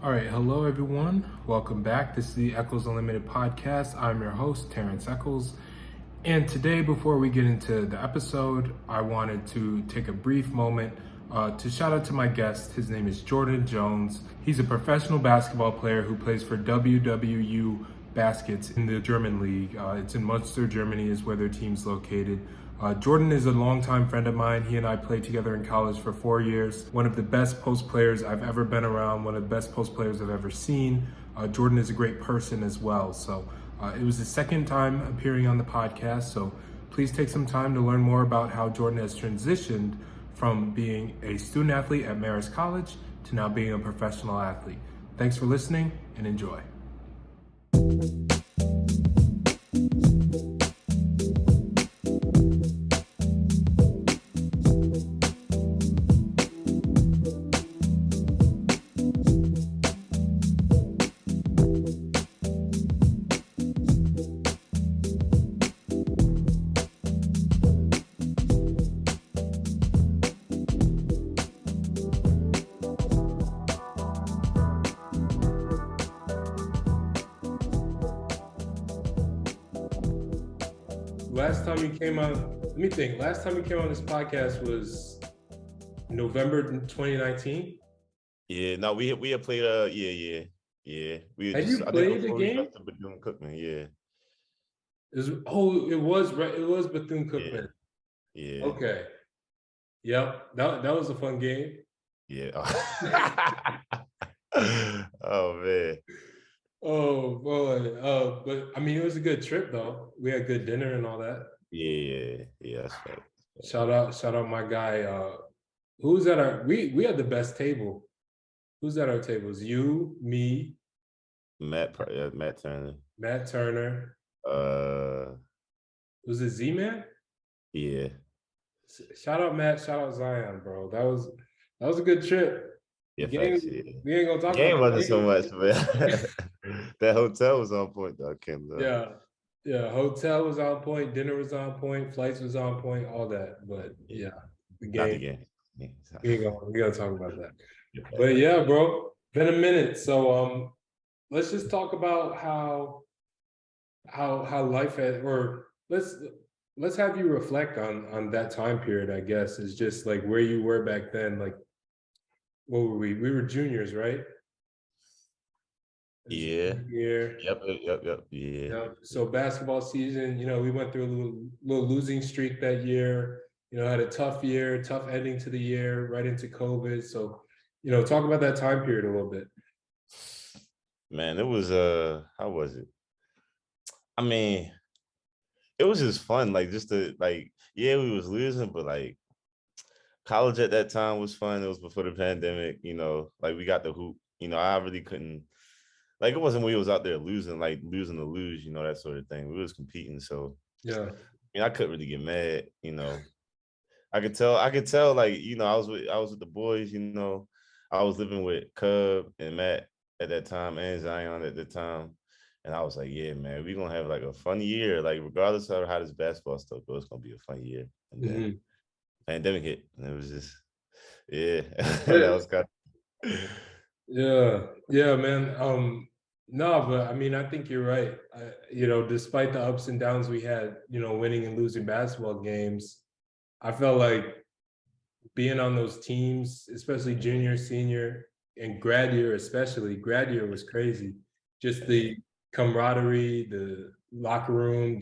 All right, hello everyone. Welcome back. This is the Echols Unlimited podcast. I'm your host, Terrence Echols. And today, before we get into the episode, I wanted to take a brief moment to shout out to my guest. His name is Jordan Jones. He's a professional basketball player who plays for WWU Baskets in the German league. It's in Munster, Germany, is where their team's located. Jordan is a longtime friend of mine. He and I played together in college for 4 years. One of the best post players I've ever been around, one of the best post players I've ever seen. Jordan is a great person as well. So it was the second time appearing on the podcast. So please take some time to learn more about how Jordan has transitioned from being a student athlete at Marist College to now being a professional athlete. Thanks for listening and enjoy. Last time you came on, let me think. Last time you came on this podcast was November 2019. Yeah, no, we had played yeah. We had Had you I think played the before we game? got to Bethune Cookman, yeah. It was right. It was Bethune Yeah, Cookman. yeah, Okay. Yep. That was a fun game. yeah. Oh man. Oh boy. But I mean, it was a good trip though. We had good dinner and all that. Yeah, that's fact. Shout out my guy. Who's at our? We had the best table. Who's at our tables? You, me, Matt Turner. Matt Turner. Uh Was it Z-Man? yeah. Shout out Matt, shout out Zion, bro. That was a good trip. The Yeah, game, facts, yeah. we ain't gonna talk about Game the wasn't so game. much, man. That hotel was on point though, Kim though. Yeah, yeah. Hotel was on point, dinner was on point, flights was on point, all that. But Yeah. yeah, the Not the game. game. Yeah. We gotta talk about that. Yeah, But yeah, bro, been a minute. So let's just talk about how life had, or let's have you reflect on that time period. I guess is just like where you were back then. Like, what were we? We were juniors, right? Yeah. Year. Yep. Yeah. Yeah. So basketball season, we went through a little losing streak that year. Had a tough year, tough ending to the year, right into COVID. So, talk about that time period a little bit. Man, it was how was it? I mean, it was just fun, like just to like, yeah, we was losing, but like college at that time was fun. It was before the pandemic, like we got the hoop. I really couldn't like it wasn't we was out there losing, like losing to lose, that sort of thing. We was competing. So Yeah. I couldn't really get mad. I could tell like, I was with the boys, I was living with Cub and Matt at that time and Zion at the time. And I was like, yeah, man, we're gonna have like a fun year. Like, regardless of how this basketball stuff goes, it's gonna be a fun year. And then pandemic hit, and it was just, yeah, that was kind of Yeah, man. No, but I mean, I think you're right. Despite the ups and downs we had, winning and losing basketball games, I felt like being on those teams, especially junior, senior, and grad year, especially grad year was crazy. Just the camaraderie, the locker room,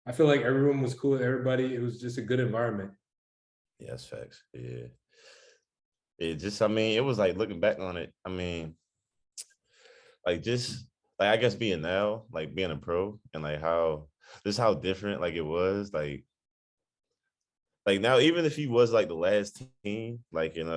I feel like everyone was cool with everybody. It was just a good environment. yeah, that's facts. Yeah. It just, I mean, it was like looking back on it, I mean, like just like I guess being now, like being a pro and like how different like it was, like now, even if he was like the last team, like in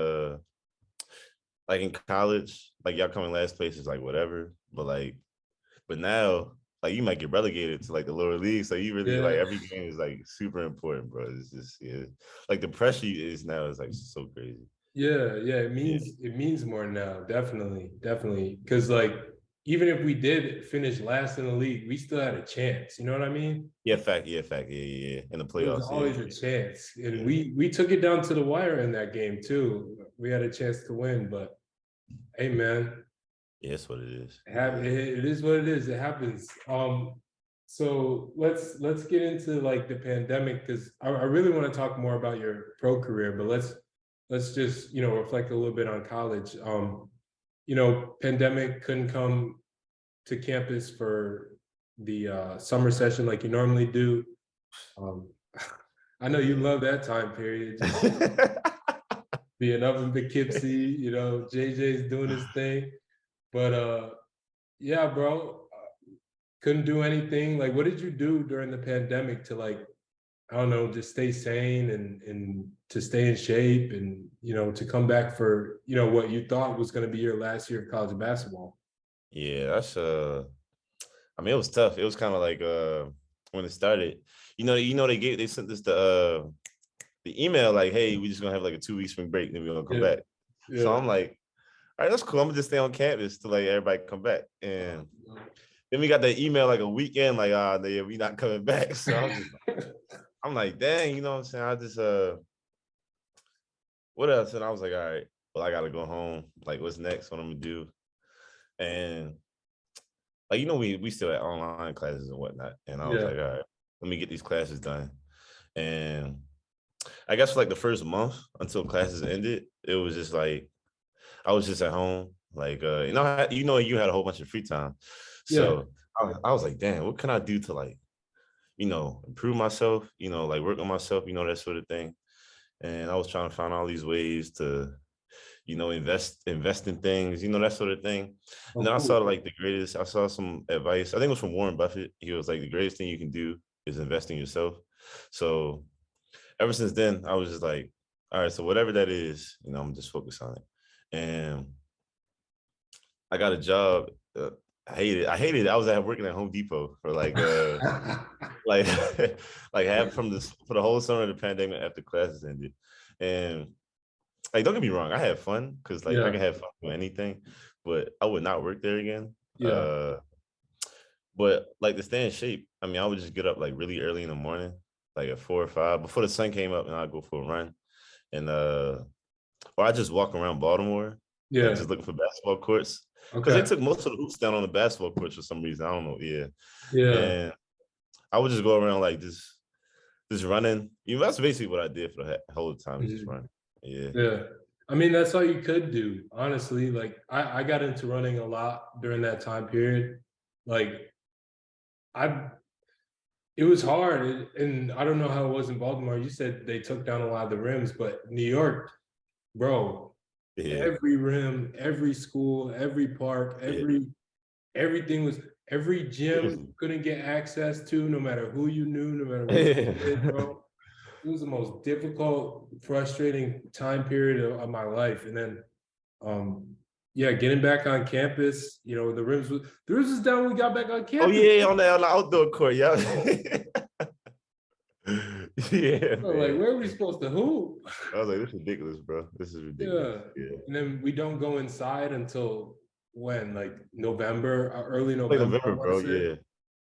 college, like y'all coming last place is like whatever. But now, like you might get relegated to like the lower league. So you really like Yeah. every game is like super important, bro. It's just, yeah. Like the pressure is now is like so crazy. Yeah, it Yeah. means more now, definitely. Because like even if we did finish last in the league, we still had a chance. You know what I mean? Yeah. In the There was playoffs, always a chance, and yeah. we took it down to the wire in that game too. We had a chance to win, but hey, man, Yeah, that's what it is. It is what it is. It happens. So let's get into like the pandemic because I really want to talk more about your pro career, but let's just reflect a little bit on college. Pandemic couldn't come to campus for the summer session like you normally do. Um, I know you Yeah. love that time period, just being up in Poughkeepsie. JJ's doing his thing, but yeah, bro. Couldn't do anything. Like, what did you do during the pandemic to like, I don't know, just stay sane and to stay in shape and to come back for what you thought was going to be your last year of college basketball? Yeah, that's I mean, it was tough. It was kind of like when it started, they sent us the email like, hey, we just gonna have like a 2 week spring break, then we're gonna come Yeah, back. So yeah. I'm like, all right, that's cool. I'm gonna just stay on campus till like everybody come back. And then we got that email like a weekend, like, yeah, we not coming back. So I'm like, dang, you know what I'm saying? I just what else? And I was like, all right, well, I gotta go home. Like, what's next? What I'm gonna do? And like, we still had online classes and whatnot. And I was Yeah, like, all right, let me get these classes done. And I guess for like the first month until classes ended, it was just like I was just at home. Like you had a whole bunch of free time. yeah. So I was like, damn, what can I do to like, improve myself, like work on myself, that sort of thing. And I was trying to find all these ways to invest in things, that sort of thing. And Oh, then I saw cool. like I saw some advice. I think it was from Warren Buffett. He was like, the greatest thing you can do is invest in yourself. So ever since then, I was just like, all right, so whatever that is, I'm just focused on it. And I got a job. I hated it. I hated it. I was working at Home Depot for like like half from this for the whole summer of the pandemic after classes ended. And like, don't get me wrong, I had fun because like I Yeah, can have fun with anything, but I would not work there again. yeah, But like to stay in shape, I mean, I would just get up like really early in the morning, like at 4 or 5 before the sun came up, and I'd go for a run. And or I just walk around Baltimore, like yeah. just looking for basketball courts. Because they Okay. took most of the hoops down on the basketball courts for some reason. I don't know. Yeah. Yeah. And I would just go around like just running. That's basically what I did for the whole time, is just Mhm. run. Yeah. Yeah. I mean, that's all you could do, honestly. Like, I got into running a lot during that time period. Like, I it was hard, and I don't know how it was in Baltimore. You said they took down a lot of the rims, but New York, bro, Yeah. every rim, every school, every park, Yeah. everything was every gym Seriously. you couldn't get access to, no matter who you knew, no matter what you did, Yeah. bro. It was the most difficult, frustrating time period of my life. And then um yeah, getting back on campus, the rims was down when we got back on Oh campus. yeah, on the outdoor court. Yeah. Yeah, Bro, like, man. where are we supposed to hoop? I was like, this is ridiculous, bro. This is ridiculous. Yeah. Yeah. And then we don't go inside until when? Like November, early Like November, I November, want to bro. say. Yeah.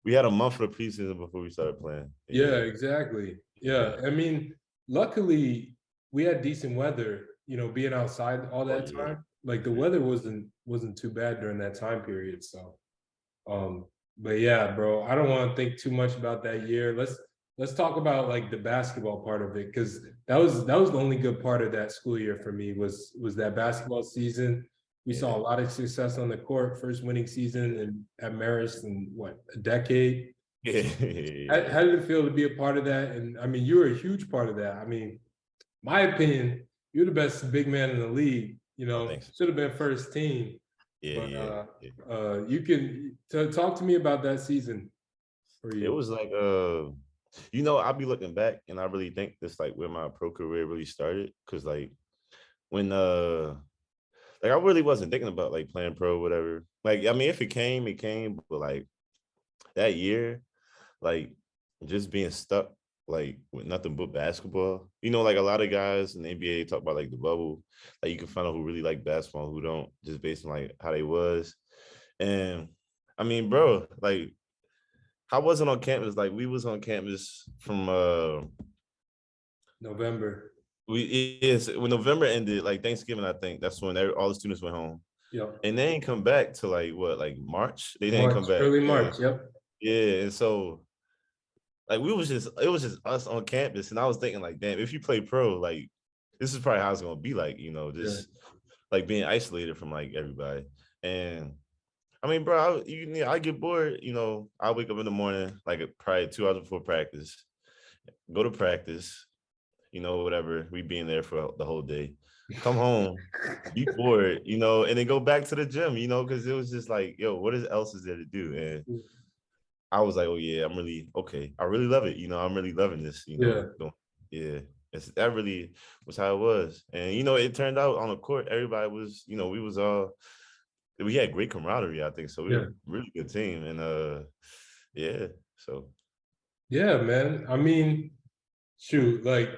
We had a month for the preseason before we started playing. Yeah, Yeah. exactly. Yeah. Yeah. I mean, luckily we had decent weather, being outside all Oh that yeah. time. Like the Mhm. weather wasn't too bad during that time period. So but yeah, bro, I don't want to think too much about that year. Let's talk about like the basketball part of it because that was the only good part of that school year for me was that basketball season. We saw Yeah. a lot of success on the court, first winning season and at Marist in what a decade. Yeah. So Yeah. how did it feel to be a part of that? And I mean, you were a huge part of that. I mean, my opinion, you're the best big man in the league. Oh, thanks. Should have been first team. Yeah, But yeah, yeah. you can talk to me about that season for It you. was like I'll be looking back and I really think this like where my pro career really started. Cause like when like I really wasn't thinking about like playing pro, whatever. Like, I mean, if it came, but like that year, like just being stuck like with nothing but basketball. Like a lot of guys in the NBA talk about like the bubble. Like you can find out who really like basketball, who don't, just based on like how they was. And I mean, bro, like I wasn't on campus. Like we was on campus from November. we is when November ended, like Thanksgiving, I think that's when all the students went home. Yep. and they ain't come back to like March. They didn't March, come back. early And March. Yep. yeah, and so like it was just us on campus, and I was thinking like, damn, if you play pro, like this is probably how it's gonna be like, Yeah. just like being isolated from like everybody. And I mean, bro, I get bored. I wake up in the morning, like probably 2 hours before practice, go to practice, whatever. We be in there for the whole day. Come home, be bored, and then go back to the gym, because it was just like, yo, what else is there to do? And I was like, oh yeah, I'm really okay. I really love it. I'm really loving this. Yeah. Yeah, that really was how it was. And it turned out on the court, everybody was, we had great camaraderie, I think. So we were Yeah. a really good team. And yeah, so Yeah, man. I mean, shoot, like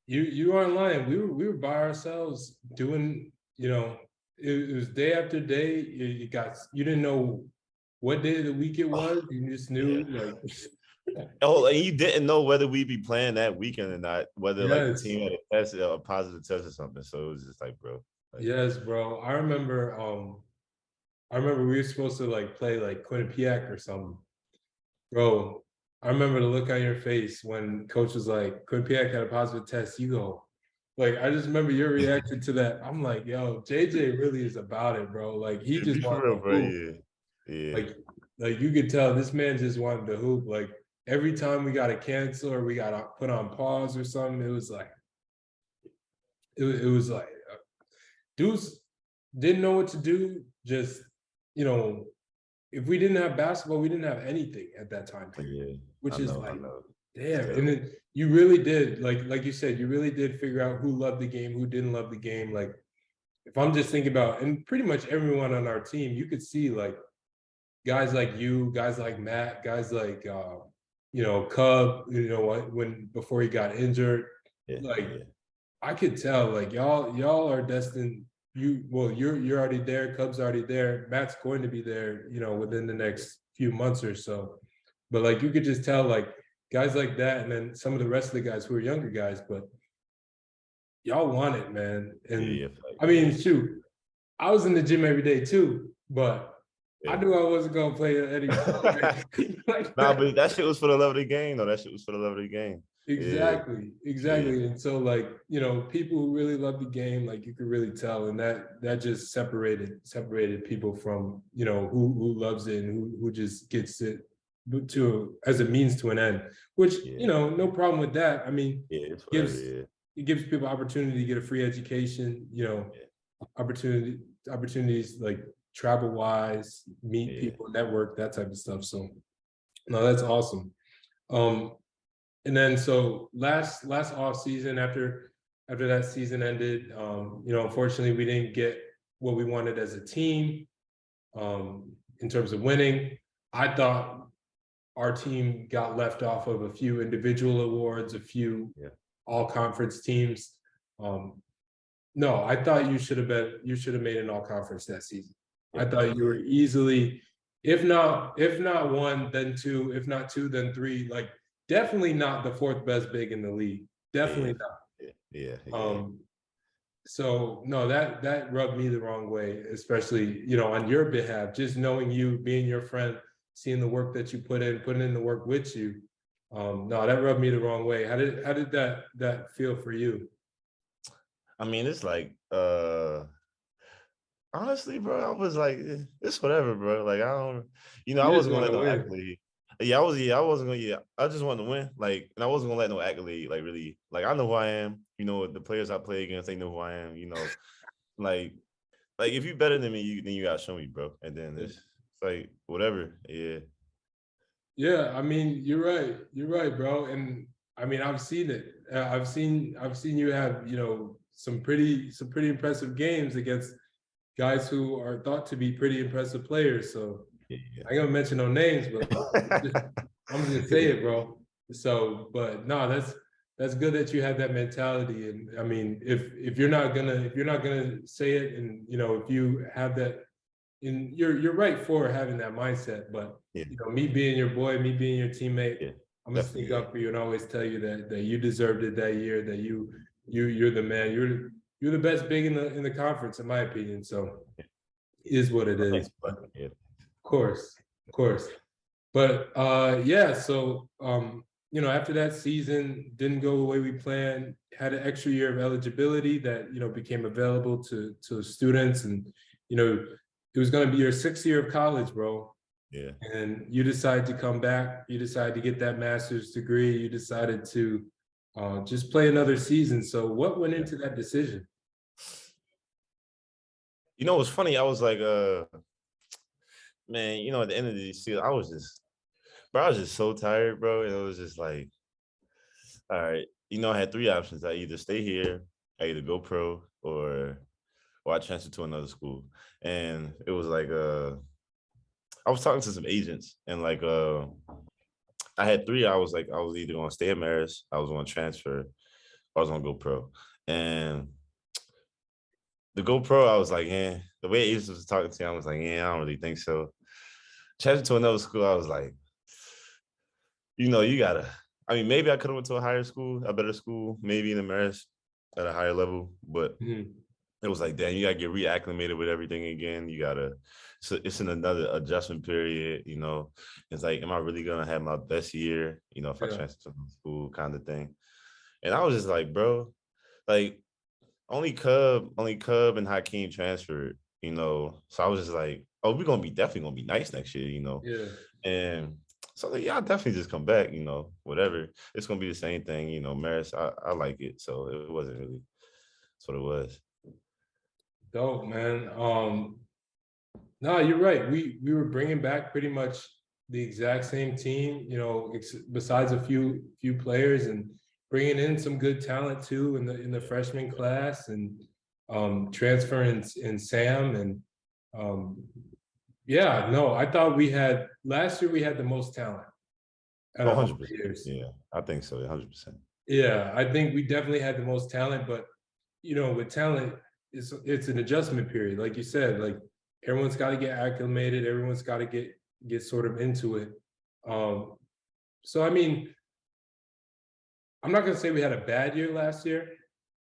you aren't lying. We were by ourselves doing, it was day after day. You didn't know what day of the week it oh, was. You just yeah. knew like Oh, and you didn't know whether we'd be playing that weekend or not, whether like the yes. team had a test, a positive test or something. So it was just like, bro, like, Yes, bro. I remember we were supposed to like play like Quinnipiac or something. Bro, I remember the look on your face when coach was like, Quinnipiac had a positive test. You go, like, I just remember your reaction to that. I'm like, yo, JJ really is about it, bro. Like, he be just for wanted real, to bro. hoop. Yeah, yeah, Like you could tell this man just wanted to hoop. Like, every time we got to cancel or we got to put on pause or something, it was like, it was like, dudes didn't know what to do. Just, you know, if we didn't have basketball, we didn't have anything at that time period, yeah. which is I like, know. It's damn. And terrible. then you really did, like you said, you really did figure out who loved the game, who didn't love the game. Like, if I'm just thinking about, and pretty much everyone on our team, you could see like guys like you, guys like Matt, guys like Cub, when before he got injured. Yeah, Like, yeah, I could tell, like, y'all are destined. You're already there. Cub's already there. Matt's going to be there, within the next few months or so. But like, you could just tell, like, guys like that, and then some of the rest of the guys who are younger guys, but y'all want it, man. yeah, And yeah, I yeah, mean, shoot, I was in the gym every day too, but I yeah. knew I wasn't gonna play any like Nah, that. but that shit was for the love of the game, though. That shit was for the love of the game. Yeah, Exactly, yeah, exactly. And so, like, people who really love the game, like, you could really tell, and that just separated people from, who loves it and who just gets it to as a means to an end, which, yeah, no problem with that. I mean, yeah. It's whatever. gives Yeah, it gives people opportunity to get a free education, yeah, opportunities like travel wise, meet yeah, people, network, that type of stuff. So no, that's awesome. Um, and then so last off season, after that season ended, unfortunately we didn't get what we wanted as a team, in terms of winning. I thought our team got left off of a few individual awards, a few yeah, all conference teams. Um, no, I thought you should have made an all conference that season. I yeah, thought you yeah, were easily, if not one, then two, if not two, then three. Like, definitely not the fourth best big in the league. yeah, Definitely yeah, yeah, not. yeah. So no, that rubbed me the wrong way, especially, on your behalf, just knowing you, being your friend, seeing the work that you putting in the work with you. No, that rubbed me the wrong way. How did that feel for you? I mean, it's like, honestly, bro, I was like, it's whatever, bro. Like, I don't, I You just wasn't gonna want let to no win. accolade. Yeah, I wasn't gonna, I just wanted to win. Like, and I wasn't gonna let no accolade, like, really, like, I know who I am. The players I play against, they know who I am. Like, if you better than me, then you gotta show me, bro. And then it's like whatever. Yeah, Yeah, I mean, you're right. You're right, bro. And I mean, I've seen it. I've seen you have, some pretty impressive games against guys who are thought to be pretty impressive players. So yeah, I ain't gonna mention no names, but I'm just say it, bro. So, but no, that's good that you have that mentality. And I mean, if you're not gonna say it, and if you have that, and you're right for having that mindset. But yeah, me being your boy, me being your teammate, yeah, I'm gonna definitely, stick yeah, up for you and always tell you that you deserved it that year. That you're the man. You're the best big in the conference, in my opinion. So is what it is. Thanks. But of Yeah. course, of course. But yeah, so after that season didn't go the way we planned, had an extra year of eligibility that became available to students, and it was going to be your 6th year of college, bro. Yeah. And you decided to come back. You decided to get that master's degree. You decided to just play another season. So what went into that decision? You know, what's funny? I was like, man, at the end of the season, I was just so tired, bro. And it was just like, all right, I had 3 options. I either stay here, I either go pro, or I transfer to another school. And it was like, I was talking to some agents, and like, I had three. I was like, I was either going to stay at Marist, I was going to transfer, or I was going to go pro. And the GoPro, I was like, yeah. The way agents was talking to me, I was like, yeah, I don't really think so. Transfer to another school, I was like, you gotta. I mean, maybe I could have went to a higher school, a better school, maybe in the Marist at a higher level, but it was like, damn, you gotta get reacclimated with everything again. You gotta. So it's in another adjustment period. It's like, am I really gonna have my best year? If I transfer to school, kind of thing. And I was just like, bro, like only Cub and Hakeem transferred. So I was just like, oh, we're definitely gonna be nice next year. Yeah. And so like, yeah, I'll definitely just come back. Whatever. It's gonna be the same thing. Marist, I like it, so it wasn't really. That's what it was. Dope, man. No, you're right. We were bringing back pretty much the exact same team, besides a few players, and bringing in some good talent too in the freshman class, and transferring in Sam, and yeah, no, I thought last year we had the most talent out of all the 100%. years. Yeah, I think so. 100%. Yeah, I think we definitely had the most talent, but with talent, it's an adjustment period, like you said. Like everyone's got to get acclimated, everyone's got to get sort of into it. So I mean, I'm not gonna say we had a bad year last year.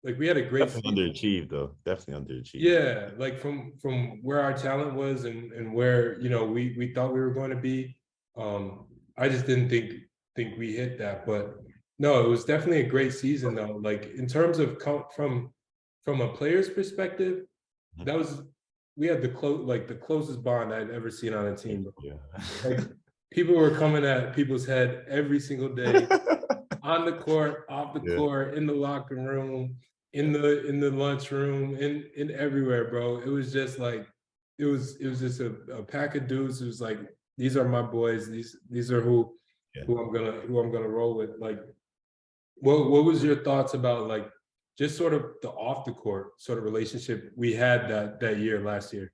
Like we had a great Definitely season. underachieved though. Definitely underachieved. Yeah, like from where our talent was, and where we thought we were going to be. I just didn't think we hit that, but no, it was definitely a great season though. Like in terms of from a player's perspective, we had the closest bond I'd ever seen on a team. Yeah. Like people were coming at people's head every single day, on the court, off the court, in the locker room, in the lunchroom, in everywhere, bro. It was just like it was just a pack of dudes. It was like, these are my boys. These are who I'm gonna roll with. Like, what was your thoughts about like just sort of the off the court sort of relationship we had that year last year?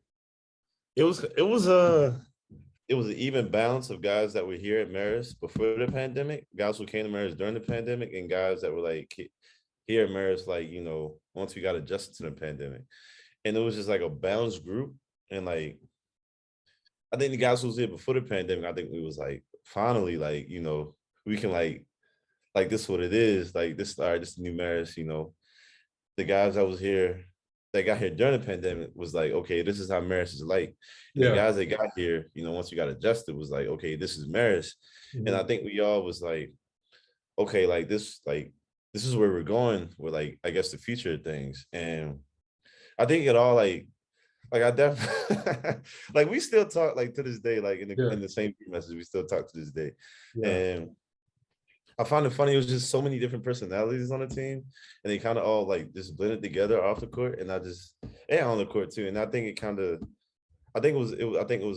It was an even balance of guys that were here at Marist before the pandemic, guys who came to Marist during the pandemic, and guys that were like here at Marist, like, once we got adjusted to the pandemic. And it was just like a balanced group. And like, I think the guys who was here before the pandemic, I think we was like, finally, like, we can like this is what it is. Like this, all right, this is new Marist, the guys that was here, that got here during the pandemic was like, okay, this is how Marist is like. And the guys that got here, once we got adjusted, was like, okay, this is Marist. And I think we all was like, okay, this is where we're going with, like, I guess the future of things. And I think it all like I definitely like we still talk like to this day, like in the same message, we still talk to this day. And I found it funny. It was just so many different personalities on the team, and they kind of all like just blended together off the court, and on the court too. And I think it was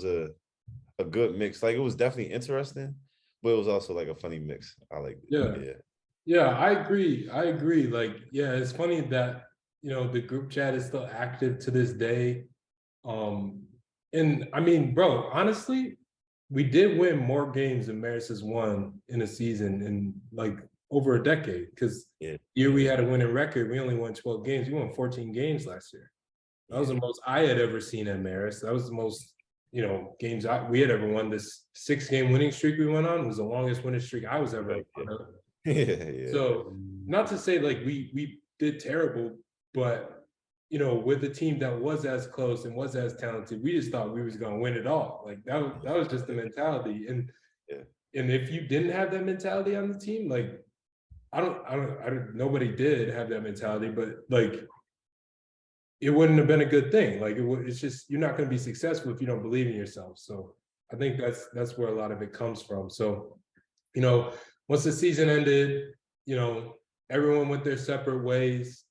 a good mix. Like it was definitely interesting, but it was also like a funny mix. I like it. Yeah, I agree. Like, yeah, it's funny that the group chat is still active to this day. And I mean, bro, honestly, we did win more games than Marist has won in a season in like over a decade. Because year we had a winning record, we only won 12 games. We won 14 games last year. That was the most I had ever seen at Marist. That was the most games we had ever won. This 6-game winning streak we went on was the longest winning streak I was ever on. So not to say like we did terrible, but with a team that was as close and was as talented, we just thought we was gonna win it all. Like that was just the mentality. Yeah. And if you didn't have that mentality on the team, like I don't nobody did have that mentality, but like it wouldn't have been a good thing. Like it's just you're not going to be successful if you don't believe in yourself. So I think that's where a lot of it comes from. So you know, once the season ended, you know, everyone went their separate ways.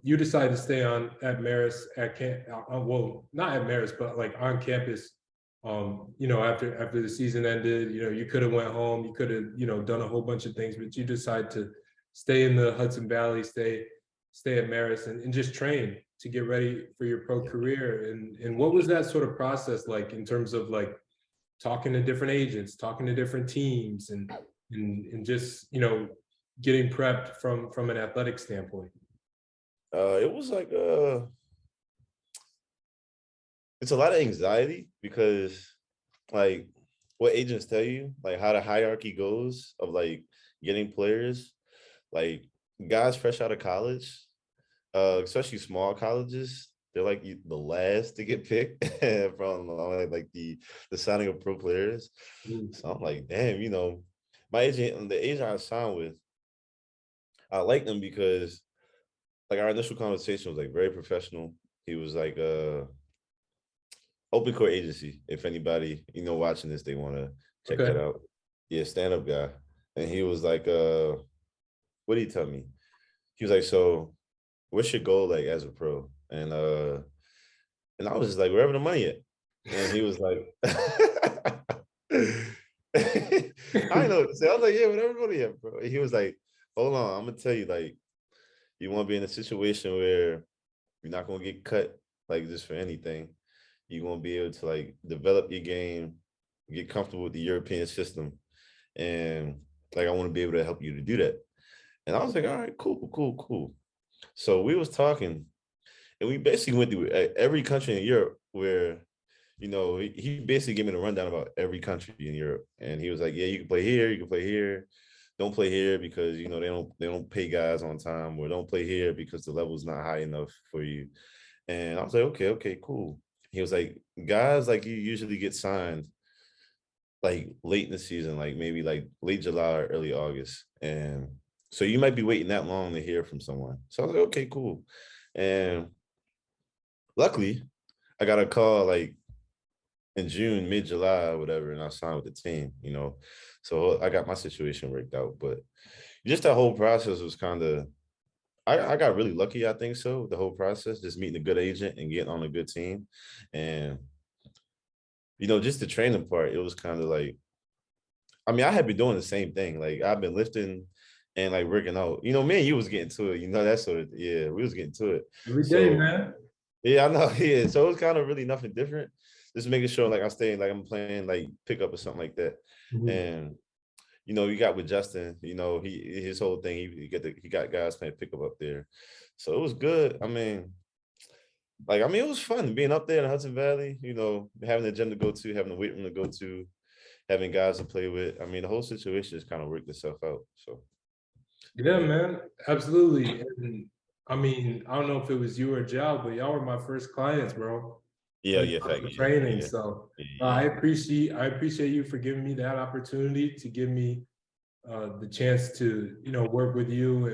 You decided to stay on at Marist at camp. Well, not at Marist, but like on campus. After the season ended, you could have went home. You could have, done a whole bunch of things, but you decided to stay in the Hudson Valley, stay at Marist, and just train to get ready for your pro career. And what was that sort of process like in terms of like talking to different agents, talking to different teams, and just getting prepped from an athletic standpoint? It was like it's a lot of anxiety because like what agents tell you, like how the hierarchy goes of like getting players, like guys fresh out of college, especially small colleges, they're like the last to get picked from like the signing of pro players. Mm. So I'm like, damn, my agent, the agent I signed with, I liked him because like our initial conversation was like very professional. He was like open court agency. If anybody, watching this, they want to check that Okay. out. Yeah, stand-up guy. And he was like, what did he tell me? He was like, so what's your goal like as a pro? And I was just like, wherever the money at. And he was like, I know what to say. I was like, yeah, whatever the money at, bro. And he was like, hold on, I'm gonna tell you, like, you want to be in a situation where you're not gonna get cut like just for anything. You're gonna be able to like develop your game, get comfortable with the European system, and like I want to be able to help you to do that. And I was like, all right, cool, cool, cool. So we was talking, and we basically went through every country in Europe where, he basically gave me the rundown about every country in Europe, and he was like, yeah, you can play here, you can play here. Don't play here because they don't pay guys on time, or don't play here because the level's not high enough for you. And I was like, okay, cool. He was like, guys like you usually get signed like late in the season, like maybe like late July or early August. And so you might be waiting that long to hear from someone. So I was like, okay, cool. And luckily, I got a call like in June, mid-July or whatever, and I signed with the team. So I got my situation worked out. But just that whole process was kind of I got really lucky, I think so. The whole process, just meeting a good agent and getting on a good team. And just the training part, it was kind of like, I mean, I had been doing the same thing. Like I've been lifting and like working out. Me and you was getting to it, that sort of, yeah, we was getting to it. Every day, So man. yeah, I know. Yeah. So it was kind of really nothing different. Just making sure like I stay like I'm playing like pickup or something like that. Mhm. And you got with Justin, his whole thing, he got guys playing pickup up there. So it was good. It was fun being up there in the Hudson Valley, having the gym to go to, having the weight room to go to, having guys to play with. I mean, the whole situation just kind of worked itself out. So Yeah, yeah. man, absolutely. And I mean, I don't know if it was you or Jal, but y'all were my first clients, bro. Yeah, When it yeah, comes fact, to yeah, training. yeah, So yeah, I appreciate you for giving me that opportunity to give me the chance to work with you,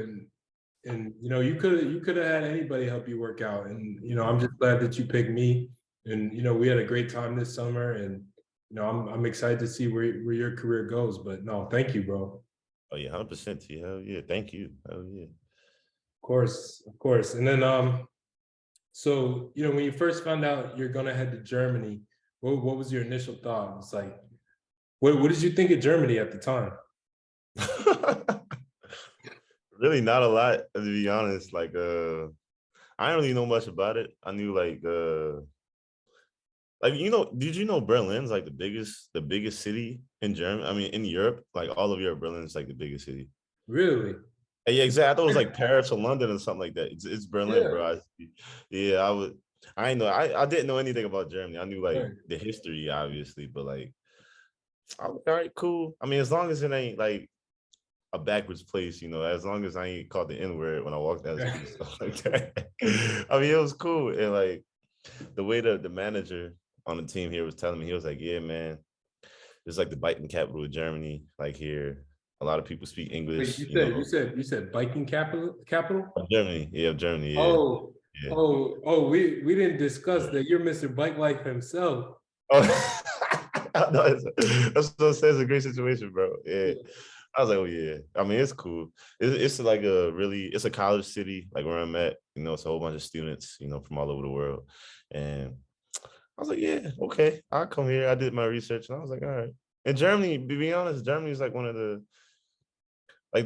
and you could have had anybody help you work out, and I'm just glad that you picked me, and we had a great time this summer, and I'm excited to see where your career goes. But no, thank you, bro. Oh yeah, 100%. Hell yeah, thank you. Hell yeah. Of course. And then so when you first found out you're gonna head to Germany, what was your initial thought? It's like, what did you think of Germany at the time? Really not a lot, to be honest. Like I don't really know much about it. I knew like did you know Berlin's like the biggest city in Germany? I mean in Europe, like all of Europe, Berlin's like the biggest city. Really? Yeah, exactly. I thought it was like Paris or London or something like that. It's Berlin, Yeah. bro. Yeah, I would. I didn't know. I didn't know anything about Germany. I knew like Right. the history, obviously, but like, all right, cool. I mean, as long as it ain't like a backwards place, as long as I ain't called the N-word when I walked down the street, stuff like that. I mean, it was cool. And like the way the manager on the team here was telling me, he was like, yeah, man, it's like the biking capital of Germany. Like here, a lot of people speak Wait, English, you said biking capital? of Germany. Yeah, of Germany. Yeah. Oh, Yeah. we didn't discuss Yeah. that you're Mr. Bike Life himself. Oh, no, that's what I say. It's a great situation, bro. Yeah. Yeah. I was like, oh yeah. I mean, it's cool. It's like it's a college city, like where I'm at. It's a whole bunch of students, from all over the world. And I was like, yeah, okay. I'll come here. I did my research and I was like, all right. And Germany, to be honest, Germany is like one of the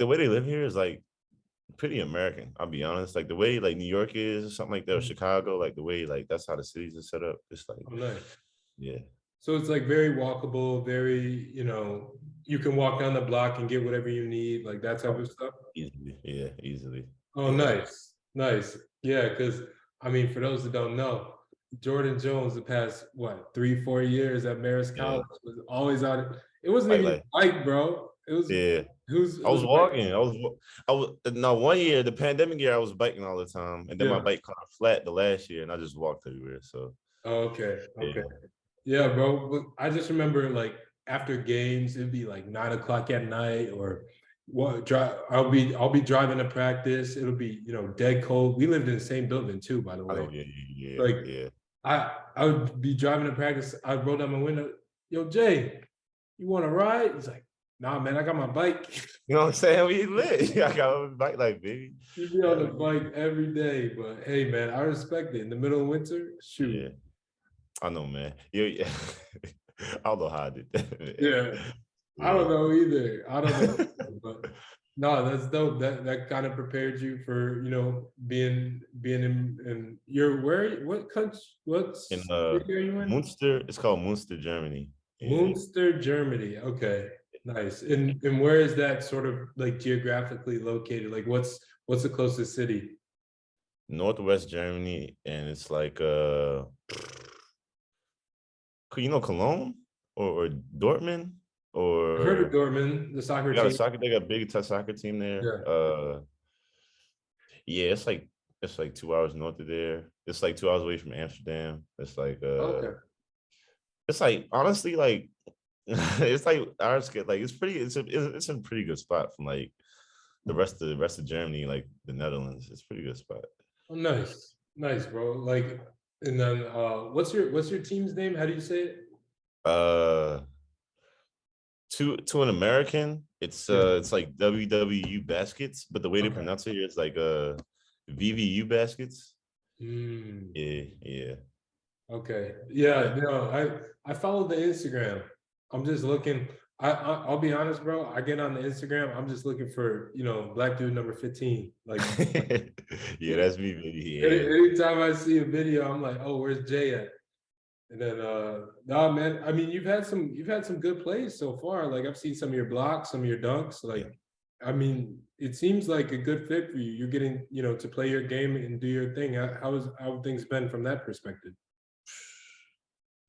way they live here is like pretty American. I'll be honest. Like the way like New York is or something like that, or Chicago, like the way like that's how the cities are set up. It's like, Oh, nice. yeah. So it's like very walkable, very, you can walk down the block and get whatever you need, like that type Oh, of stuff. easily. Yeah, easily. Oh, Yeah. nice. Nice. Yeah, because I mean, for those that don't know, Jordan Jones, the past what, 3, 4 years at Marist Yeah. College was always out. It wasn't Like even like a bike, bro. yeah. It I was was like, walking. I was no 1 year, the pandemic year, I was biking all the time. And then my yeah. bike caught flat the last year and I just walked everywhere. So Oh, okay. Okay. yeah. Yeah, bro. But I just remember like after games, it'd be like 9 o'clock at night or what drive I'll be driving to practice. It'll be, dead cold. We lived in the same building too, by the I way. know, yeah, yeah, yeah, Like yeah. I would be driving to practice. I'd roll down my window. Yo, Jay, you want to ride? He's like, nah, man, I got my bike. You know what I'm saying? We lit. I got a bike like baby. You'd be on the Hell bike every day. But hey, man, I respect it. In the middle of winter, shoot. yeah. I know, man. Yeah. I don't know how I did that, man. Yeah. I Yeah. don't know either. I don't know. But no, that's dope. That kind of prepared you for, being in your what country, what In city are you in? Munster, it's called Munster, Germany. Yeah. Munster, Germany. Okay. Nice. And where is that sort of like geographically located? Like what's the closest city? Northwest Germany, and it's like Cologne or Dortmund I've heard of or Dortmund, the soccer team. they got a big soccer team there. Yeah. Yeah, it's like 2 hours north of there. It's like 2 hours away from Amsterdam. Okay. It's like honestly like it's like ours get like it's a pretty good spot from like the rest of Germany, like the Netherlands. It's a pretty good spot. Oh, nice. Nice, bro. Like, and then what's your team's name? How do you say it? Uh to an American, Yeah. it's like WWU baskets, but the way they Okay. pronounce it here is like VVU baskets. Mm, Yeah, yeah. okay. Yeah, no, I follow the Instagram. I'm just looking. I'll be honest, bro. I get on the Instagram. I'm just looking for, black dude number 15. Like Yeah, that's me, baby. anytime I see a video, I'm like, oh, where's Jay at? And then no, man. I mean, you've had some good plays so far. Like I've seen some of your blocks, some of your dunks. Yeah. Like, I mean, it seems like a good fit for you. You're getting, to play your game and do your thing. How have things been from that perspective?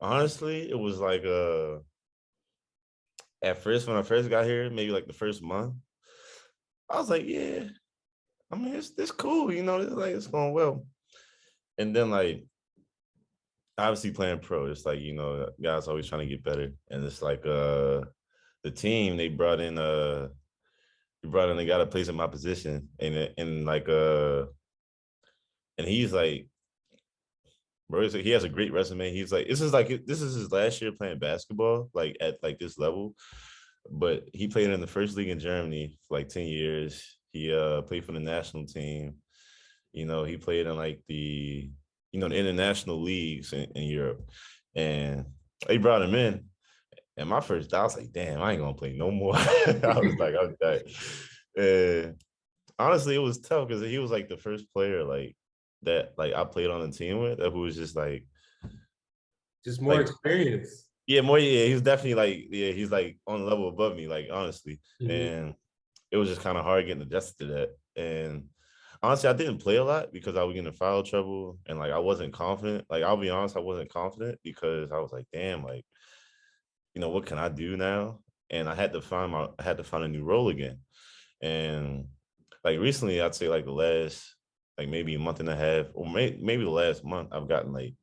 Honestly, it was like at first when I first got here, maybe like the first month, I was like, yeah, I mean it's cool, it's like it's going well. And then like obviously playing pro, it's like, guys always trying to get better. And it's like the team they got a place in my position and like and he's like, bro, he has a great resume. He's like, this is his last year playing basketball, like at like this level. But he played in the first league in Germany for like 10 years. He played for the national team. He played in like the international leagues in Europe. And they brought him in. And my first thought, I was like, damn, I ain't gonna play no more. I was like, okay. And honestly, it was tough because he was like the first player like that like I played on the team with who was just Just more like experience. yeah, more yeah, he's definitely like yeah, he's like on a level above me, like honestly. Mhm. And it was just kind of hard getting adjusted to that. And honestly, I didn't play a lot because I was getting in foul trouble and like I wasn't confident. Like I'll be honest, I wasn't confident because I was like, damn, like, what can I do now? And I had to find a new role again. And like recently, I'd say like the last like maybe a month and a half, or maybe the last month, I've gotten like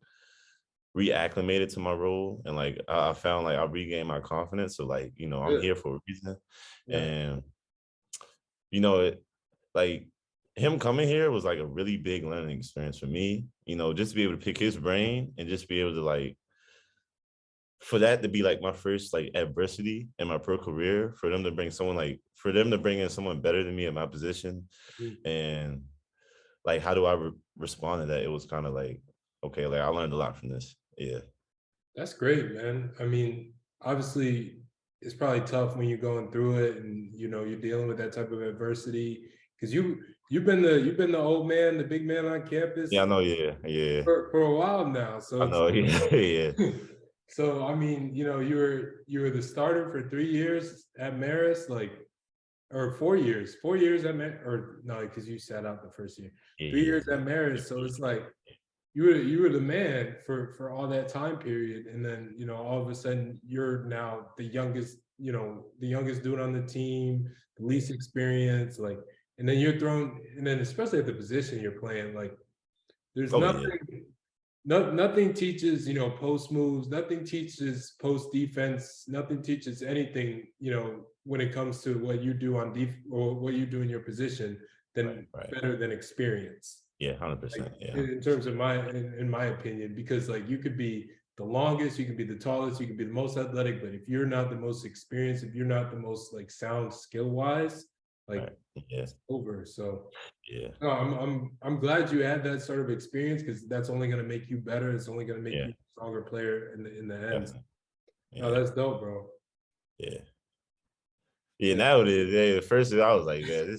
reacclimated to my role, and like I found like I regained my confidence. So like I'm Good. here for a reason, Yeah. and it like him coming here was like a really big learning experience for me. Just to be able to pick his brain and just be able to like for that to be like my first like adversity in my pro career, for them to bring in someone better than me in my position, Mhm. and like how do I respond to that? It was kind of like, okay, like I learned a lot from this. Yeah. That's great, man. I mean, obviously, it's probably tough when you're going through it, and you're dealing with that type of adversity because you've been the old man, the big man on Yeah, I campus know. Yeah, yeah, for a while now. So I it's know. Yeah, yeah, so I mean, you were the starter for 3 years at Marist, like, or 4 years, 4 years at or no, because you sat out the first year. yeah, 3 years yeah, at Marist, so it's like you were the man for all that time period, and then all of a sudden you're now the youngest dude on the team, the least experienced, like, and then you're thrown, and then especially at the position you're playing, like, there's oh yeah, nothing teaches post moves, nothing teaches post defense, nothing teaches anything when it comes to what you do on or what you do in your position right, than right, better than experience, yeah, like, 100%, yeah, in terms of in my opinion, because like you could be the longest, you could be the tallest, you could be the most athletic, but if you're not the most experienced, if you're not the most like sound skill wise, like, right, yeah, it's over. So yeah, no, I'm glad you had that sort of experience because that's only going to make you better. It's only going to make yeah, you a stronger player in the end. definitely, No, yeah, that's dope, bro. yeah. Yeah, Yeah, nowadays, yeah, the first I was like, man,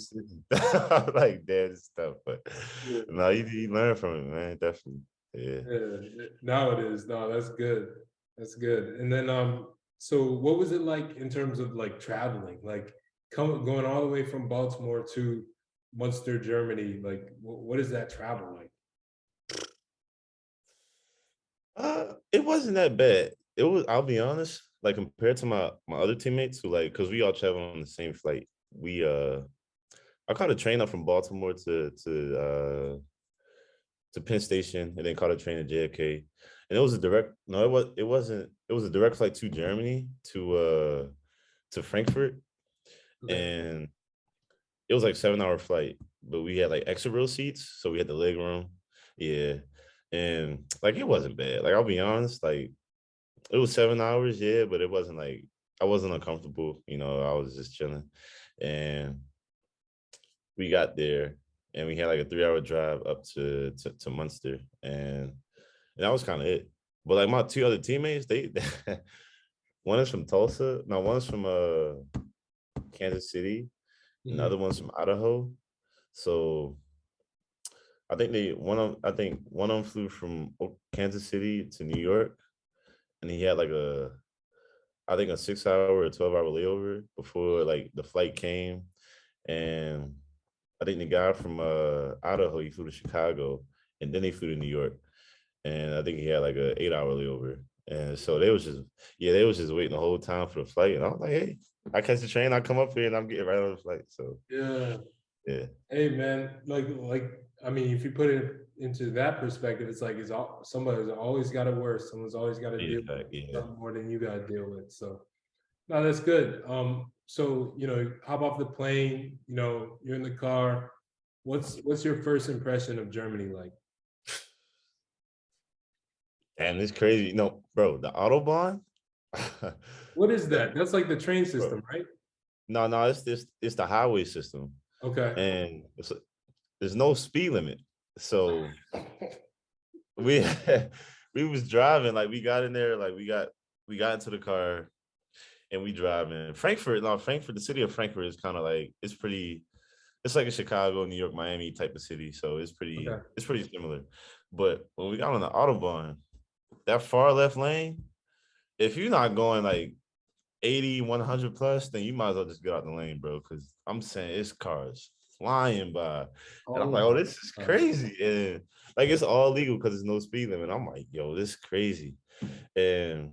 I was like, damn, this stuff. But yeah, no, you learn from it, man. Definitely. Yeah. yeah. Now it is. No, that's good. That's good. And then so what was it like in terms of like traveling, like going all the way from Baltimore to Munster, Germany? Like, what is that travel like? It wasn't that bad. It was, I'll be honest, like compared to my other teammates who like, cause we all travel on the same flight. I caught a train up from Baltimore to Penn Station and then caught a train to JFK. And it was a direct, no, it wasn't, it was a direct flight to Germany to Frankfurt. Okay. And it was like 7 hour flight, but we had like extra row seats, so we had the leg room. Yeah, and like it wasn't bad. Like I'll be honest, like it was 7 hours, yeah, but it wasn't like I wasn't uncomfortable. I was just chilling, and we got there, and we had like a 3 hour drive up to Munster, and that was kind of it. But like my two other teammates, they one is from Tulsa, no, one is from Kansas City, and the Mhm. other one's from Idaho. So I think one of them flew from Kansas City to New York, and he had like I think a 6 hour or 12 hour layover before like the flight came. And I think the guy from Idaho, he flew to Chicago, and then he flew to New York. And I think he had like a 8 hour layover. And so they was just waiting the whole time for the flight. And I was like, hey, I catch the train, I come up here and I'm getting right on the flight. So Yeah. yeah. Hey man, like I mean, if you put it into that perspective, it's like somebody's always got it worse. Someone's always got to Yeah, deal with yeah. something more than you got to deal with. So no, that's good. So hop off the plane. You're in the car. What's your first impression of Germany like? And it's crazy. No, bro, the Autobahn. What is the, that? That's like the train bro. system, right? No, it's the highway system. Okay. And there's no speed limit. So we we was driving, like we got in there, like we got into the car and we driving. Frankfurt, the city of Frankfurt is kind of like it's like a Chicago, New York, Miami type of city. So Okay. it's pretty similar. But when we got on the Autobahn, that far left lane, if you're not going like 80, 100 plus, then you might as well just get out the lane, bro. Cause I'm saying it's cars flying by. And I'm Oh like, oh, my this is God. crazy. And like it's all legal because there's no speed limit. I'm like, yo, this is crazy. And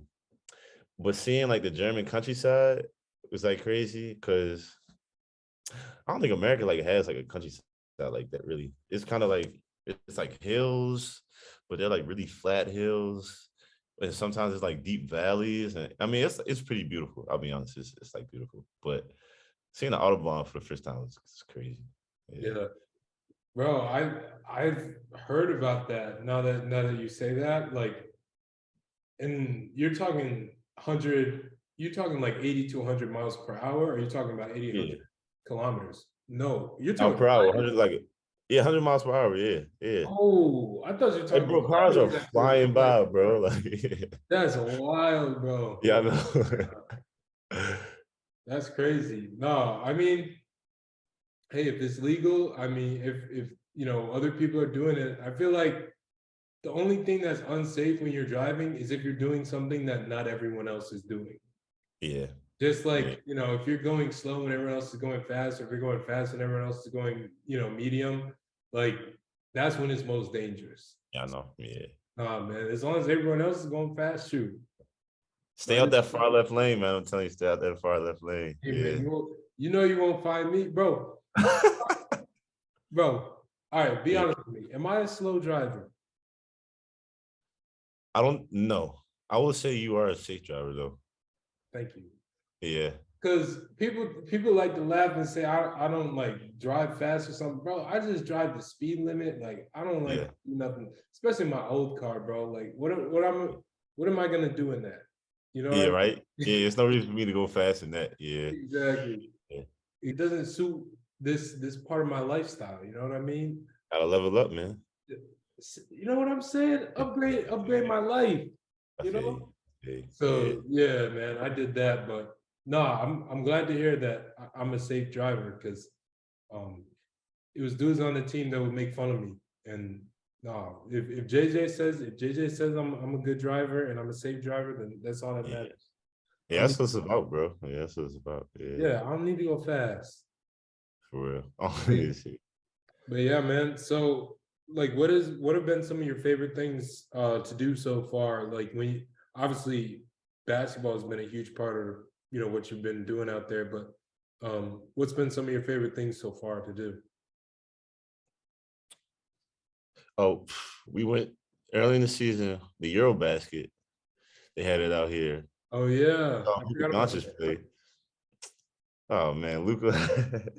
but seeing like the German countryside was like crazy because I don't think America like has like a countryside like that really. It's kind of like it's like hills, but they're like really flat hills. And sometimes it's like deep valleys. And I mean it's pretty beautiful. I'll be honest. It's like beautiful. But seeing the Autobahn for the first time was crazy. Yeah. Yeah, bro. I've heard about that. Now that you say that, like, and you're talking 100. You're talking like 80 to 100 miles per hour. Or are you talking about 80, Yeah. 100 kilometers? No, you're Out talking per hour, miles. 100 like yeah, 100 miles per hour. Yeah, yeah. Oh, I thought you were Hey, talking bro, cars are kilometers at first. flying I'm like, by, bro. Like, that's wild, bro. yeah, I know. That's crazy. No, I mean, hey, if it's legal, I mean, if other people are doing it, I feel like the only thing that's unsafe when you're driving is if you're doing something that not everyone else is doing. Yeah, Just yeah, like, if you're going slow and everyone else is going fast, or if you're going fast and everyone else is going, medium, like that's when it's most dangerous. yeah, I know. Yeah. Nah, man, as long as everyone else is going fast, shoot. Stay But out that far left lane, man. I'm telling you, stay out that far left lane. hey, man, Yeah. you won't find me, bro. Bro, all right, be Yeah. honest with me. Am I a slow driver? I don't know. I will say you are a safe driver though. Thank you. Yeah. Because people like to laugh and say I don't like drive fast or something, bro. I just drive the speed limit. Like I don't like Yeah. do nothing, especially my old car, bro. Like what am I gonna do in that? You know Yeah, what I right. mean? Yeah, it's no reason for me to go fast in that. Yeah. Exactly. Yeah. It doesn't suit this part of my lifestyle. You know what I mean? Gotta level up, man. You know what I'm saying? Upgrade Yeah, my life. I You feel know. you. Yeah. Yeah. So yeah, man, I did that, but no, I'm glad to hear that I'm a safe driver because um, it was dudes on the team that would make fun of me. And no, if JJ says I'm a good driver and I'm a safe driver, then that's all that Yeah. matters. I Yeah, don't that's need, what it's about, bro. Yeah, that's what it's about. Yeah, yeah, I don't need to go fast. for real. Oh, But, yeah, shit. but yeah, man. So like, what have been some of your favorite things to do so far? Like obviously basketball has been a huge part of what you've been doing out there, but what's been some of your favorite things so far to do? Oh, we went early in the season, the Eurobasket. They had it out here. Oh yeah, I Luka forgot about Doncic that. played. Oh man, Luca,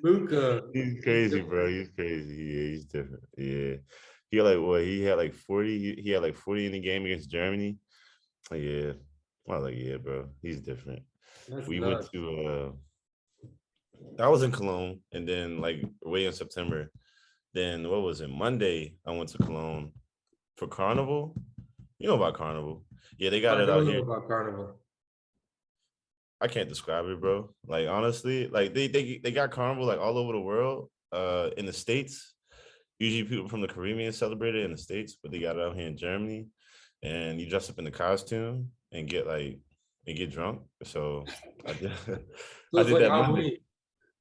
Luca, he's he's crazy, bro. different. He's crazy. Yeah, he's different. Yeah, he had like what? He had like 40. He had like 40 in the game against Germany. Yeah, I was like, yeah, bro, he's different. That's We went nuts. to. I was in Cologne, and then like way in September. Then what was it? Monday, I went to Cologne for Carnival. You know about Carnival? Yeah, they got I it out don't know here. about Carnival. I can't describe it, bro. Like honestly, like they got Carnival like all over the world. In the States, usually people from the Caribbean celebrate it in the States, but they got it out here in Germany. And you dress up in the costume and get drunk. So I did So I it's did like that Monday. Halloween.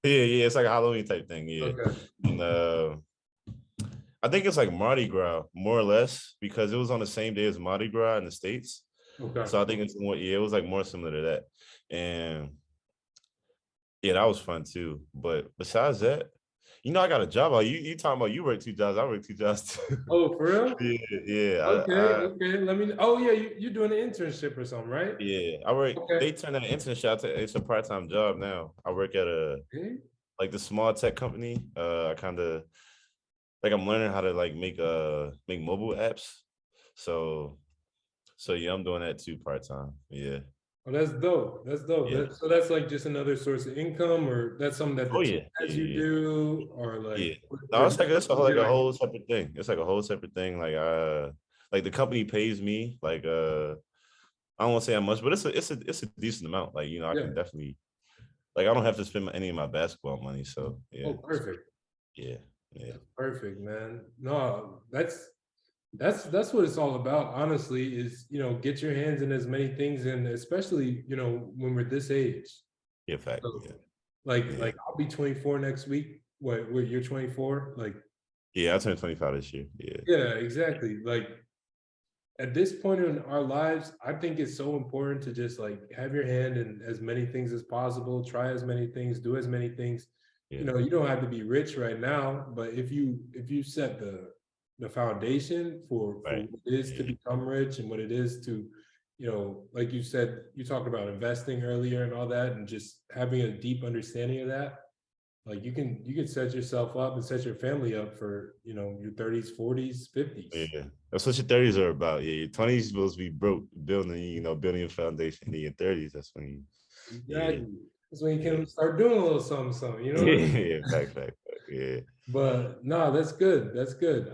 Yeah, yeah, it's like a Halloween type thing. Yeah. Okay. And I think it's like Mardi Gras, more or less, because it was on the same day as Mardi Gras in the States. Okay. So I think it's more, yeah, it was like more similar to that. And yeah, that was fun too. But besides that, I got a job. You talking about you work two jobs? I work two jobs too. Oh, for real? Yeah, yeah. Okay. Okay. Let me. Oh yeah, you're doing an internship or something, right? Yeah. I work. Okay. They turned an internship to it's a part time job now. I work at a Okay. like the small tech company. I kind of like I'm learning how to like make mobile apps. So yeah, I'm doing that too part time. Yeah, Oh, that's dope. That's dope. yeah. So that's like just another source of income, or that's something that the Oh team yeah, has you yeah, do, or yeah. like No, it's like you're a like, whole separate thing. It's like a whole separate thing. Like the company pays me like I don't want to say how much, but it's a decent amount. Like I yeah. can definitely like I don't have to spend any of my basketball money. So yeah, Oh, perfect. yeah, yeah, That's perfect, man. No, that's what it's all about, honestly, is get your hands in as many things, and especially when we're this age. yeah. Fact. So Yeah, like yeah, like I'll be 24 next week. What you're 24? Like, yeah. I turned 25 this year. Yeah, yeah, exactly. Like at this point in our lives, I think it's so important to just like have your hand in as many things as possible, try as many things, do as many things, you Yeah. know, you don't have to be rich right now, but if you set the foundation for Right. what it is to Yeah. become rich and what it is to, you know, like you said, you talked about investing earlier and all that, and just having a deep understanding of that, like you can set yourself up and set your family up for, you know, your 30s, 40s, 50s. Yeah. That's what your 30s are about. Yeah. Your 20s is supposed to be broke, building, building your foundation. In your 30s, that's when you, yeah. Exactly. That's when you Yeah. can start doing a little something, something, you know what I mean? Yeah. Fact. Yeah. But no, that's good. That's good.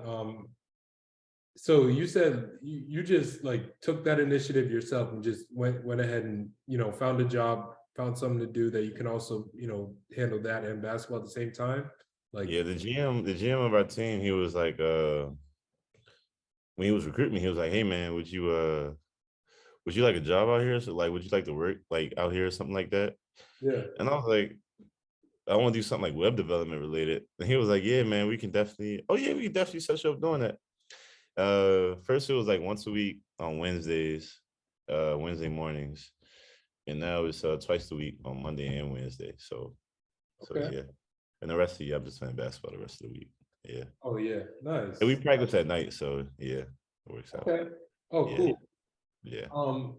So you said you just like took that initiative yourself and just went ahead and, you know, found a job, found something to do that you can also, you know, handle that and basketball at the same time. Like, Yeah. The GM of our team, he was like, when he was recruiting me, he was like, "Hey man, would you like a job out here? So like, would you like to work like out here or something like that?" yeah, And I was like, "I want to do something like web development related." And he was like, "Yeah, man, we can definitely. Oh yeah, we can definitely set you up doing that." First it was like once a week on Wednesdays, Wednesday mornings, and now it's twice a week on Monday and Wednesday. So okay. yeah, and the rest of the year I'm just playing basketball the rest of the week. Yeah, Oh yeah, and we nice. practice at night, so yeah, it works out. Okay. Oh, Yeah, cool. yeah. Um,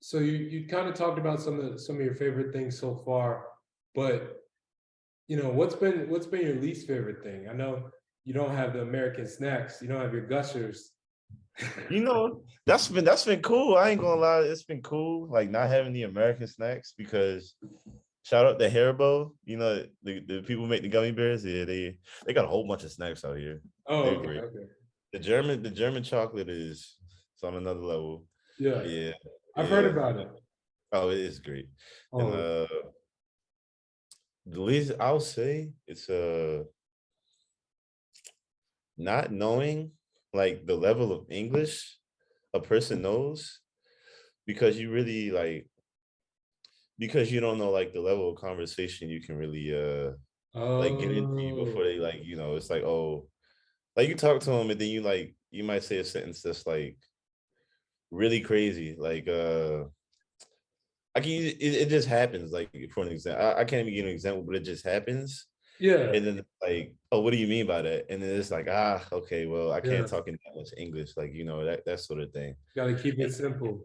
so you kind of talked about some of your favorite things so far, but you know, what's been your least favorite thing? I know you don't have the American snacks, you don't have your gushers. That's been cool. I ain't gonna lie, it's been cool. Like not having the American snacks because shout out to Haribo. The people make the gummy bears. Yeah, they got a whole bunch of snacks out here. Oh, They're okay, great. okay. The German chocolate is it's on another level. Yeah, Yeah, I've heard yeah. about it. Oh, it is great. And Oh, the least I'll say it's not knowing like the level of English a person knows because you really because you don't know like the level of conversation you can really like get into before oh, they like it's like, oh, like you talk to them and then you might say a sentence that's like really crazy, like I can it just happens, like for an example, I can't even give an example, but it just happens. yeah, And then like, oh, what do you mean by that? And then it's like, okay, well, I can't yeah. talk in that much English, like that sort of thing. Got to keep it simple.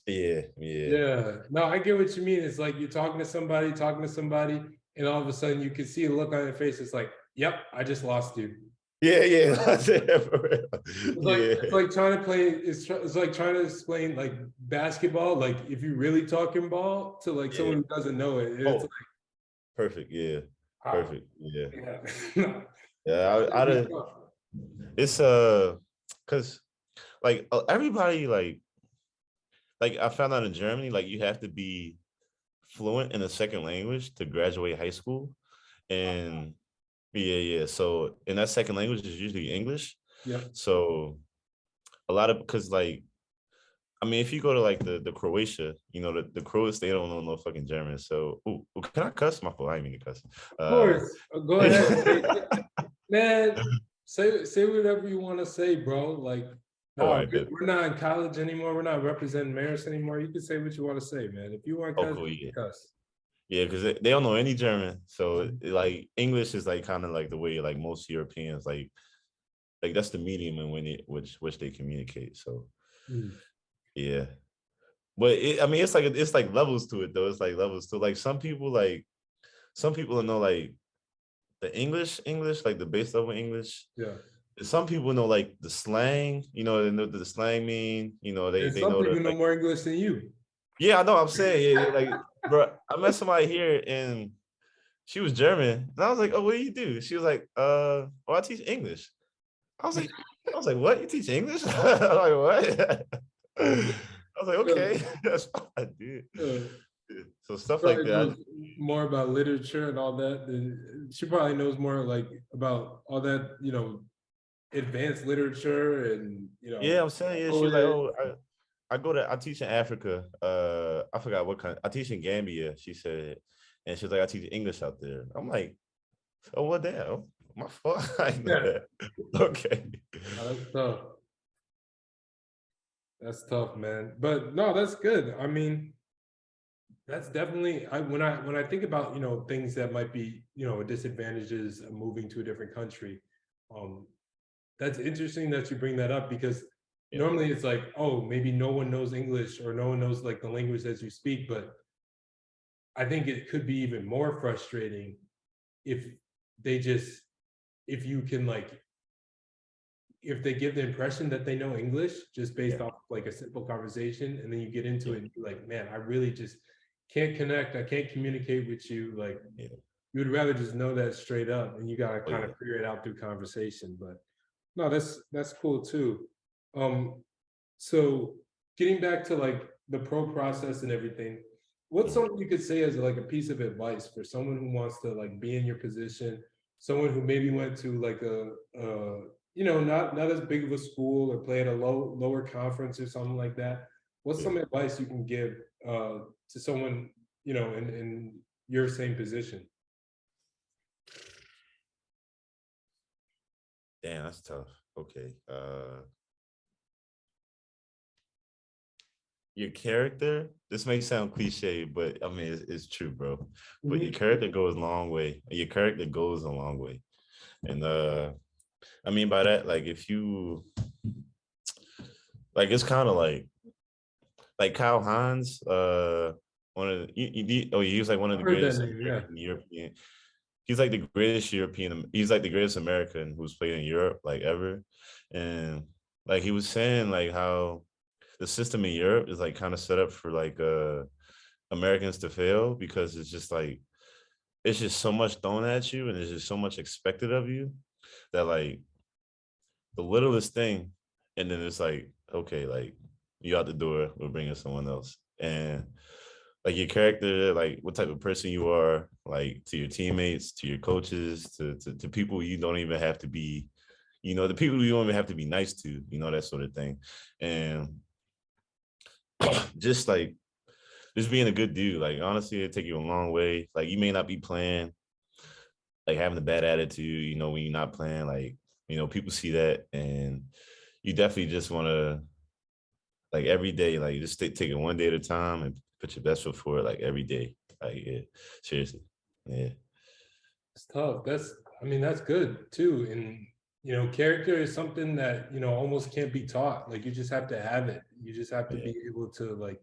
Yeah. Yeah. No, I get what you mean. It's like you're talking to somebody, and all of a sudden you can see a look on their face. It's like, yep, I just lost you. Yeah. That's it, for real. It's Yeah. like trying to play. It's like trying to explain like basketball. Like if you really talking ball to like Yeah. someone who doesn't know it, it's like Oh, perfect. Yeah. ah, Perfect. Yeah. yeah. Yeah. It'd be tough. It's because like everybody like I found out in Germany, like you have to be fluent in a second language to graduate high school. And yeah. So and that second language is usually English. Yep. So a lot of because like I mean if you go to like the Croatia, the Croats, they don't know no fucking German. So can I cuss? My fault. I didn't mean to cuss. Of course. Go ahead. Man, say whatever you want to say, bro. Like, Oh, no, I bet. we're not in college anymore. We're not representing Marist anymore. You can say what you want to say, man. If you want to Oh, cuss, cool. you Yeah. can cuss. Yeah, because they don't know any German. So like English is like kind of like the way like most Europeans like that's the medium in which they communicate. So Mm, yeah. But I mean it's like levels to it though. It's like levels to like some people know like the English, like the base level English. yeah. Some people know like the slang, they know what the slang mean, they And they some know people that know like more English than you. yeah, I know I'm saying yeah, like bro, I met somebody here and she was German. And I was like, oh, what do you do? She was like, I teach English. I was like, what? You teach English? I'm like, what? I was like, Yeah, okay, that's what I did. yeah. So She stuff like probably that. knows more about literature and all that. She probably knows more like about all that, you know, advanced literature and Yeah, I'm saying, yeah. She was like, poets. oh, I teach in Africa. I forgot what kind. I teach in Gambia. She said, and she was like, I teach English out there. I'm like, oh, well, damn, my fault. I didn't know Yeah, that. Okay. that's tough. That's tough, man. But no, that's good. I mean, That's definitely when I think about, things that might be, disadvantages of moving to a different country. Um, that's interesting that you bring that up because Yeah, normally it's like, oh, maybe no one knows English or no one knows like the language that you speak, but I think it could be even more frustrating if they just if you can like if they give the impression that they know English just based yeah, off like a simple conversation, and then you get into yeah, it and you're like, man, I really just can't connect. I can't communicate with you. Like, yeah. you would rather just know that straight up, and you gotta Oh kind yeah. of figure it out through conversation. But no, that's cool too. Um, so getting back to like the pro process and everything, what's Mhm. something you could say as like a piece of advice for someone who wants to like be in your position, someone who maybe went to like not as big of a school or play at a lower conference or something like that. What's Yeah. some advice you can give to someone, in your same position? Damn, that's tough. Okay. Your character, this may sound cliche, but I mean it's true, bro. But your Mhm. character goes a long way. Your character goes a long way. And I mean by that, like if you like it's kind of like Kyle Hines, one of the, he was like one of I've the heard that greatest name, yeah. American European. He's like the greatest European. He's like the greatest American who's played in Europe like ever, and like he was saying like how the system in Europe is like kind of set up for like Americans to fail because it's just so much thrown at you and there's just so much expected of you that like the littlest thing, and then it's like okay, like you out the door, we're bringing someone else, and like your character, like what type of person you are, like to your teammates, to your coaches, to people you don't even have to be, the people you don't even have to be nice to, that sort of thing, and just like just being a good dude. Like honestly, it take you a long way. Like you may not be playing, like having a bad attitude, when you're not playing, like people see that, and you definitely just want to like every day, like just take it one day at a time and put your best foot forward, like every day. Like yeah, seriously, yeah, It's tough. I mean, that's good too. And, character is something that, almost can't be taught. Like, you just have to have it. You just have to yeah, be able to, like,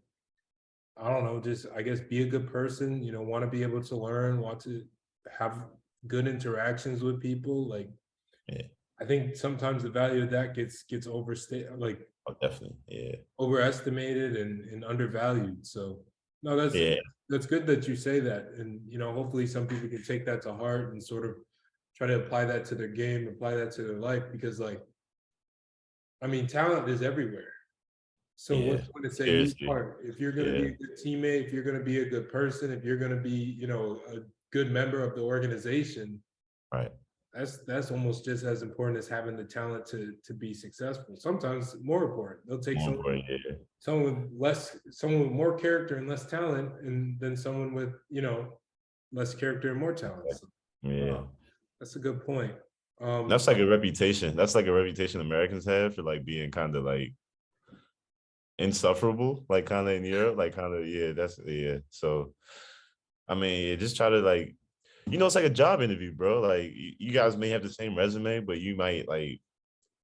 I don't know, just, I guess, be a good person, want to be able to learn, want to have good interactions with people. Like, yeah, I think sometimes the value of that gets overstated, like oh, definitely, yeah, overestimated and undervalued. So no, yeah, that's good that you say that, and hopefully some people can take that to heart and sort of try to apply that to their game, apply that to their life, because like I mean, talent is everywhere. So yeah, what's going to set you seriously, apart? If you're going to be yeah, a good teammate, if you're going to be a good person, if you're going to be, a good member of the organization, right, that's almost just as important as having the talent to be successful. Sometimes more important. They'll take more important, yeah, someone with more character and less talent, and then someone with less character and more talent. So, yeah. wow, that's a good point. That's like a reputation. That's like a reputation Americans have for like being kind of like insufferable, like kind of in Europe, like kind of yeah. That's yeah. So I mean, yeah, just try to like, it's like a job interview, bro. Like you guys may have the same resume, but you might like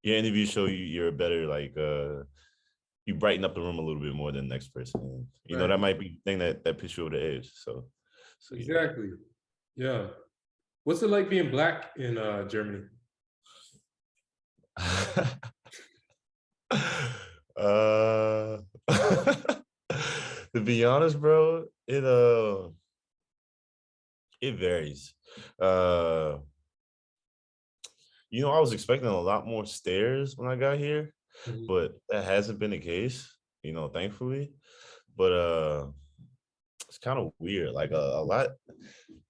your interview show you're a better like you brighten up the room a little bit more than the next person. And, Right, that might be the thing that puts you over the edge. So yeah. exactly. Yeah. What's it like being black in Germany? uh to be honest, bro, it varies. Uh I was expecting a lot more stairs when I got here, Mhm. but that hasn't been the case, thankfully. But it's kind of weird. Like a lot,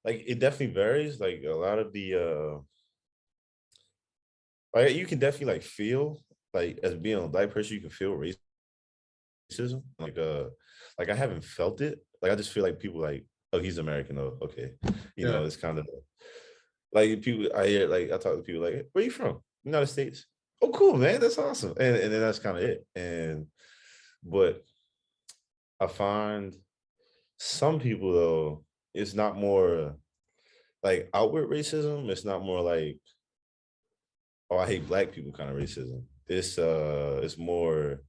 like it definitely varies. Like a lot of the like you can definitely like feel like as being a black person, you can feel racism. Like I haven't felt it. Like I just feel like people like, oh, he's American, oh, okay. Yeah, It's kind of like people I hear like I talk to people like, where you from? United States. Oh, cool, man. That's awesome. And then that's kind of it. But I find some people though, it's not more like outward racism. It's not more like, oh, I hate black people kind of racism. It's more,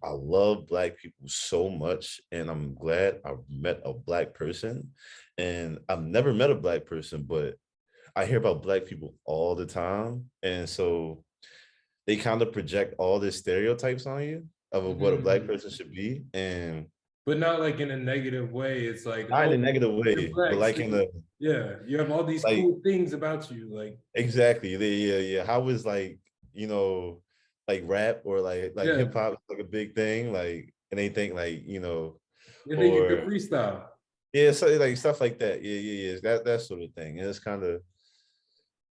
I love black people so much, and I'm glad I met a black person. And I've never met a black person, but I hear about black people all the time. And so they kind of project all these stereotypes on you of what a black Mhm. person should be. And But not like in a negative way. It's like, not in oh, a negative you're way, but black, like so in the yeah, you have all these like cool things about you. Like, exactly. Yeah. How is like, like rap or like yeah, hip hop like a big thing? Like and they think like, you think you could or freestyle. yeah, so like stuff like that. Yeah. That sort of thing. And it's kind of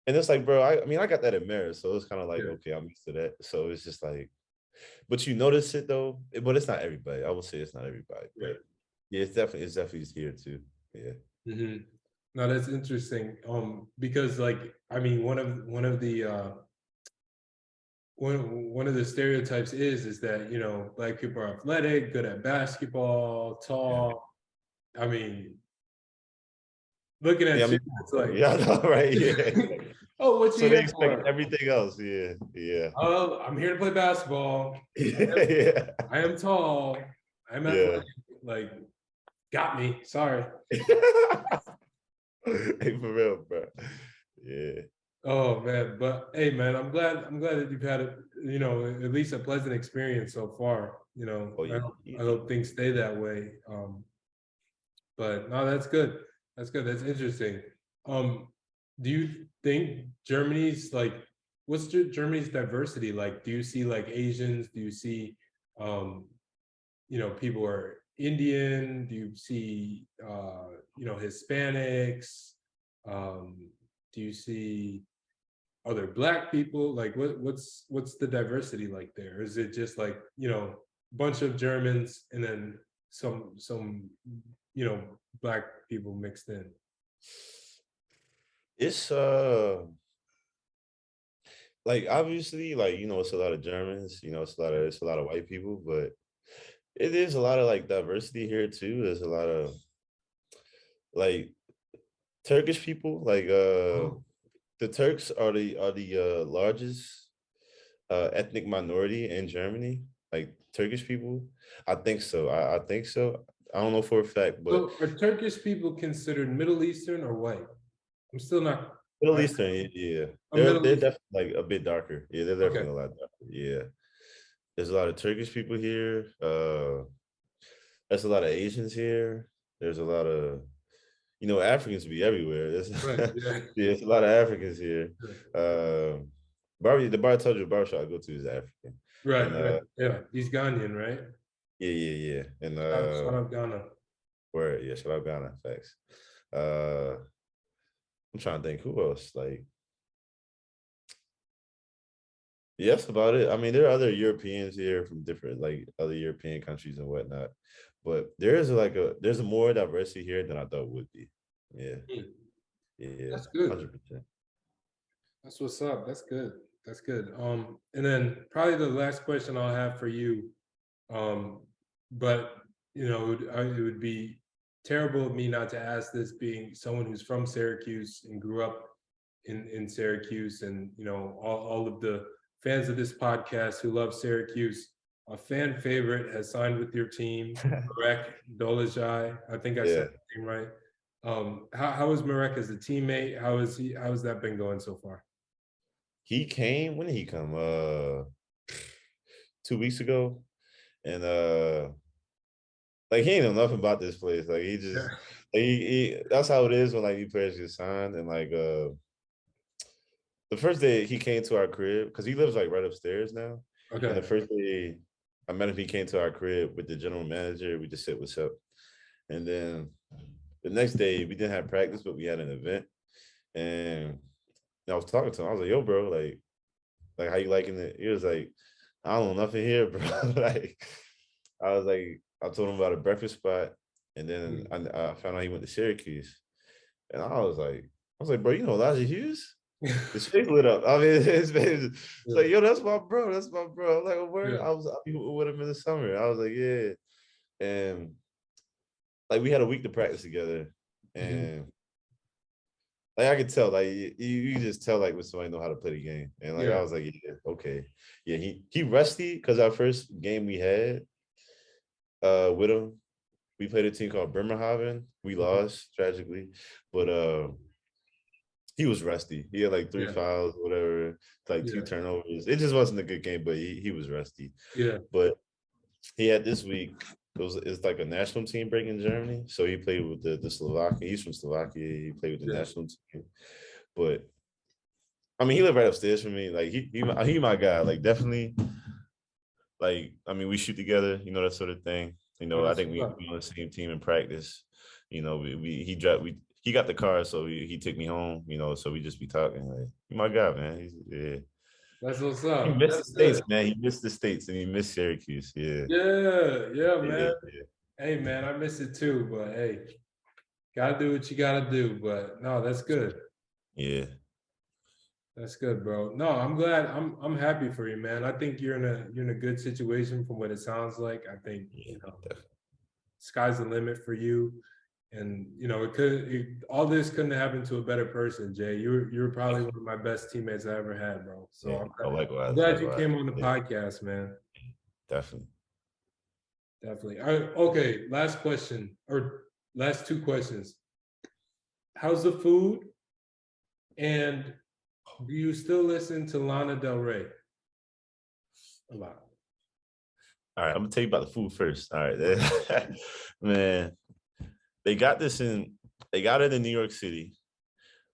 and it's like, bro, I mean, I got that in marriage, so it's kind of like, Yeah, okay, I'm used to that. So it's just like, but you notice it though, but it's not everybody. I would say it's not everybody, yeah. but yeah, it's definitely here too. Yeah. Hmm. No, that's interesting. Because like, I mean, one of the stereotypes is that black people are athletic, good at basketball, Yeah. tall. I mean, looking Yeah, at I you, mean, it's like, yeah, I know, right? Yeah. oh, what you So they here expect for? everything else. Yeah, yeah. Oh, I'm here to play basketball. Yeah. I am tall. I'm Yeah. athletic. Like, got me. Sorry. Hey, for real, bro. Yeah. Oh man, but hey man, I'm glad that you've had at least a pleasant experience so far. Oh I yeah. hope I Easy. hope things stay that way. But no, that's good. That's good. That's interesting. Do you think Germany's like what's Germany's diversity like? Do you see like Asians? Do you see um, people who are Indian? Do you see Hispanics? Um, do you see other black people? Like what's the diversity like there? Is it just like, bunch of Germans and then some black people mixed in? It's like obviously like it's a lot of Germans, it's a lot of white people, but it is a lot of like diversity here too. There's a lot of like Turkish people, like Oh, the Turks are the largest ethnic minority in Germany, like Turkish people. I think so. I think so. I don't know for a fact, but so are Turkish people considered Middle Eastern or white? I'm still not. Middle I, Eastern, yeah. a Middle They're East. definitely like a bit darker. Yeah, they're Okay. definitely a lot darker. Yeah. There's a lot of Turkish people here. There's a lot of Asians here. There's a lot of Africans be everywhere. There's Right. Yeah. yeah, there's a lot of Africans here. The bar I told you the barbershop I go to is African. Right. And Right. Yeah. He's Ghanaian, right? yeah. And Shout out Ghana. where yeah, shout out Ghana, facts. Uh I'm trying to think who else. Like, yeah, that's about it. I mean, there are other Europeans here from different like other European countries and whatnot. But there's a more diversity here than I thought would be. Yeah, Hmm. yeah, That's good. 100%. That's what's up. That's good. That's good. And then probably the last question I'll have for you, um, but it would be terrible of me not to ask this, being someone who's from Syracuse and grew up in Syracuse, and all of the fans of this podcast who love Syracuse. A fan favorite has signed with your team, Marek Dolezaj. I think I said Yeah. his name right. How is Marek as a teammate? How is he? How has that been going so far? He came, when did he come? 2 weeks ago. And like he ain't know nothing about this place. Like he Yeah. just like he that's how it is when like new players get signed. And like the first day he came to our crib, because he lives like right upstairs now. And Okay. the first day I met him, he came to our crib with the general manager. We just said what's up. And then the next day we didn't have practice, but we had an event. And I was talking to him. I was like, yo, bro, like how you liking it? He was like, I don't know nothing here, bro. Like I was like, I told him about a breakfast spot, and then I found out he went to Syracuse. And I was like, bro, you know Elijah Hughes? His face lit up. I mean, his face was Yeah. like, yo, that's my bro. That's my bro. I'm like, where? Yeah. I was with him in the summer. I was like, yeah. And like we had a week to practice together, and like I could tell, like you can just tell like when somebody know how to play the game, and like I Yeah, was like, yeah, okay, yeah, he rusty because our first game we had with him, we played a team called Bremerhaven. We lost tragically, but he was rusty. He had like 3 yeah, fouls, whatever, like 2 yeah, turnovers. It just wasn't a good game, but he was rusty. yeah, But he had this week. It's like a national team break in Germany. So he played with the Slovakia. He's from Slovakia. He played with the yeah. national team. But I mean, he lived right upstairs from me. Like he my guy. Like definitely. Like I mean, we shoot together. You know, that sort of thing. You Oh, know, I that's think what's up. we on the same team in practice. You know, he got the car, so he took me home. You know, so we just be talking. Like, he my guy, man. Yeah. That's what's He up. missed the That's states, good. man. He missed the states, and he missed Syracuse. Yeah, Yeah, yeah, man. yeah, Hey, man, I miss it too, but hey, gotta do what you gotta do. But no, that's good. yeah, That's good, bro. No, I'm glad. I'm happy for you, man. I think you're in a good situation from what it sounds like. I think, yeah, definitely. sky's the limit for you. And all this couldn't have happened to a better person, Jay. You're probably one of my best teammates I ever had, bro. So Yeah. Oh, I'm likewise, glad you likewise. came on the Yeah, podcast, man. definitely. Definitely. All right, okay, last question or last two questions. How's the food? And do you still listen to Lana Del Rey a lot? All right, I'm gonna tell you about the food first. All right, man. They got this in. They got it in New York City,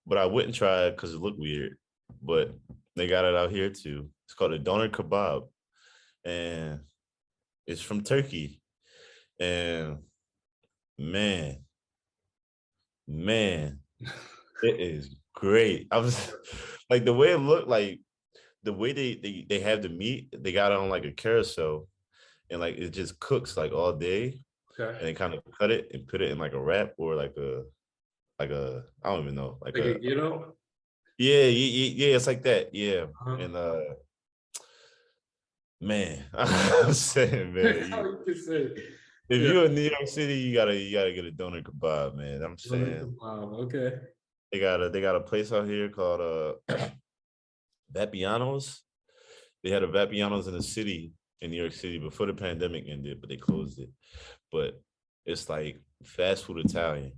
but I wouldn't try it because it looked weird. But they got it out here too. It's called a doner kebab, and it's from Turkey. And man, man, it is great. I was like the way it looked, like the way they have the meat. They got it on like a carousel, and like it just cooks like all day, Okay. and they kind of cut it and put it in like a wrap or like a I don't even know like Like a a gyro? yeah, it's like that, yeah. Uh-huh. And man, I'm saying, That's man, how you can say. if Yeah. you're in New York City, you gotta get a doner kebab, man. I'm saying Wow. Okay. they got a place out here called Vapiano's. They had a Vapiano's in the city in New York City before the pandemic ended, but they closed it. But it's like fast food Italian.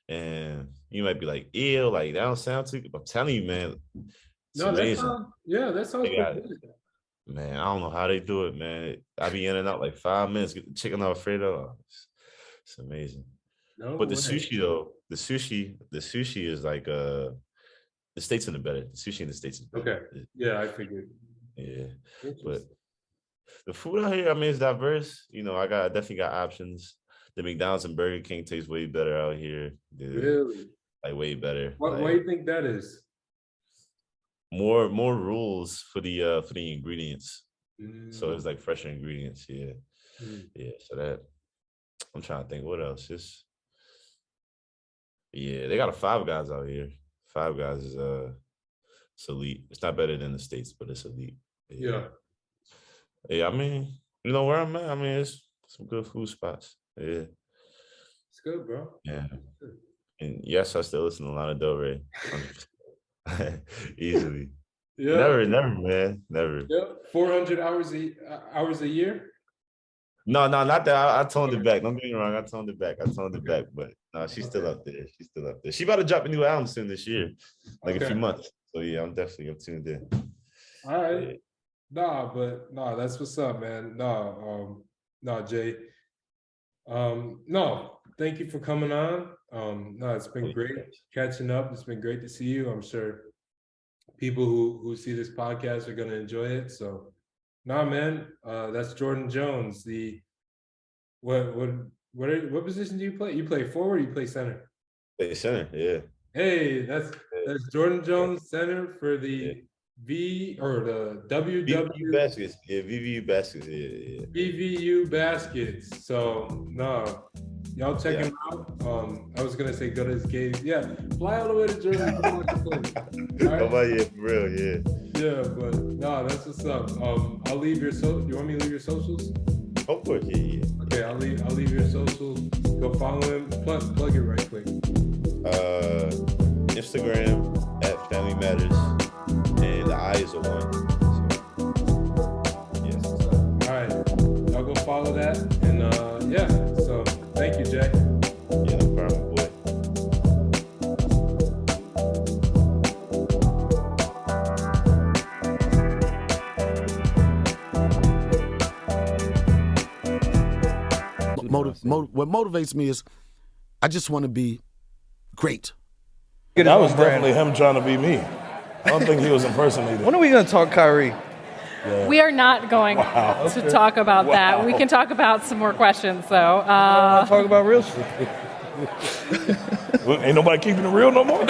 And you might be like, ew, like that don't sound too good. I'm telling you, man, it's No, that amazing. sounds that sounds They pretty got it. good. Man, I don't know how they do it, man. I be in and out like 5 minutes, get the chicken Alfredo. It's amazing. No But the way. sushi though, the sushi is like the States in the better. The sushi in the States is better. Okay. Yeah, I figured. Yeah. But Interesting. the food out here, I mean, it's diverse. You know, I definitely got options. The McDonald's and Burger King tastes way better out here. Really? Like way better. Why do Like you think that is? more rules for the ingredients. So Mm, it's like fresher ingredients. Yeah. mm. Yeah. So that I'm trying to think what else. Just yeah, they got a Five Guys out here. Five Guys is it's elite. It's not better than the States, but it's elite. Yeah. Yeah, Yeah, I mean, you know where I'm at? I mean, it's some good food spots. Yeah. it's good, bro. Yeah. Good. And yes, I still listen to Lana Del Rey. 100%. Easily. Yeah, Never, man. Never. yeah. 400 hours a year. No, not that. I toned it Okay. back. Don't get me wrong. I toned it back. Okay. But no, she's still Okay. up there. She's still up there. She about to drop a new album soon this year, like a few Okay. months. So yeah, I'm tuned in. All right. Yeah. Nah, but nah, that's what's up, man. Nah, nah, Jay. No, thank you for coming on. No, it's been great catching up. It's been great to see you. I'm sure people who see this podcast are gonna enjoy it. So, nah, man. That's Jordan Jones. The what what what position do you play? You play forward. Or you play center. Play center. Yeah. Hey, that's Jordan Yeah. Jones, center for Yeah. the V or the VVU WW baskets. Yeah, VVU baskets. Yeah, BVU baskets. So no, y'all check yeah. him out. I was gonna say go to his game. Yeah, fly all the way to Germany. To watch him play. All Oh right. my, yeah, for real. Yeah. Yeah, but no, that's what's up. I'll leave your You want me to leave your socials? Of course. Yeah, yeah. Okay, I'll leave your socials. Go follow him. Plug it right quick. Instagram at Family Matters, and the I is a 1. So, yes. All right, y'all go follow that, and yeah. So thank you, Jay. Yeah, no problem, boy. What motivates me is I just want to be great. That was definitely him trying to be me. I don't think he was impersonating. When are we going to talk Kyrie? Yeah. We are not going to talk about that. We can talk about some more questions, though. Talk about real shit. Ain't nobody keeping it real no more?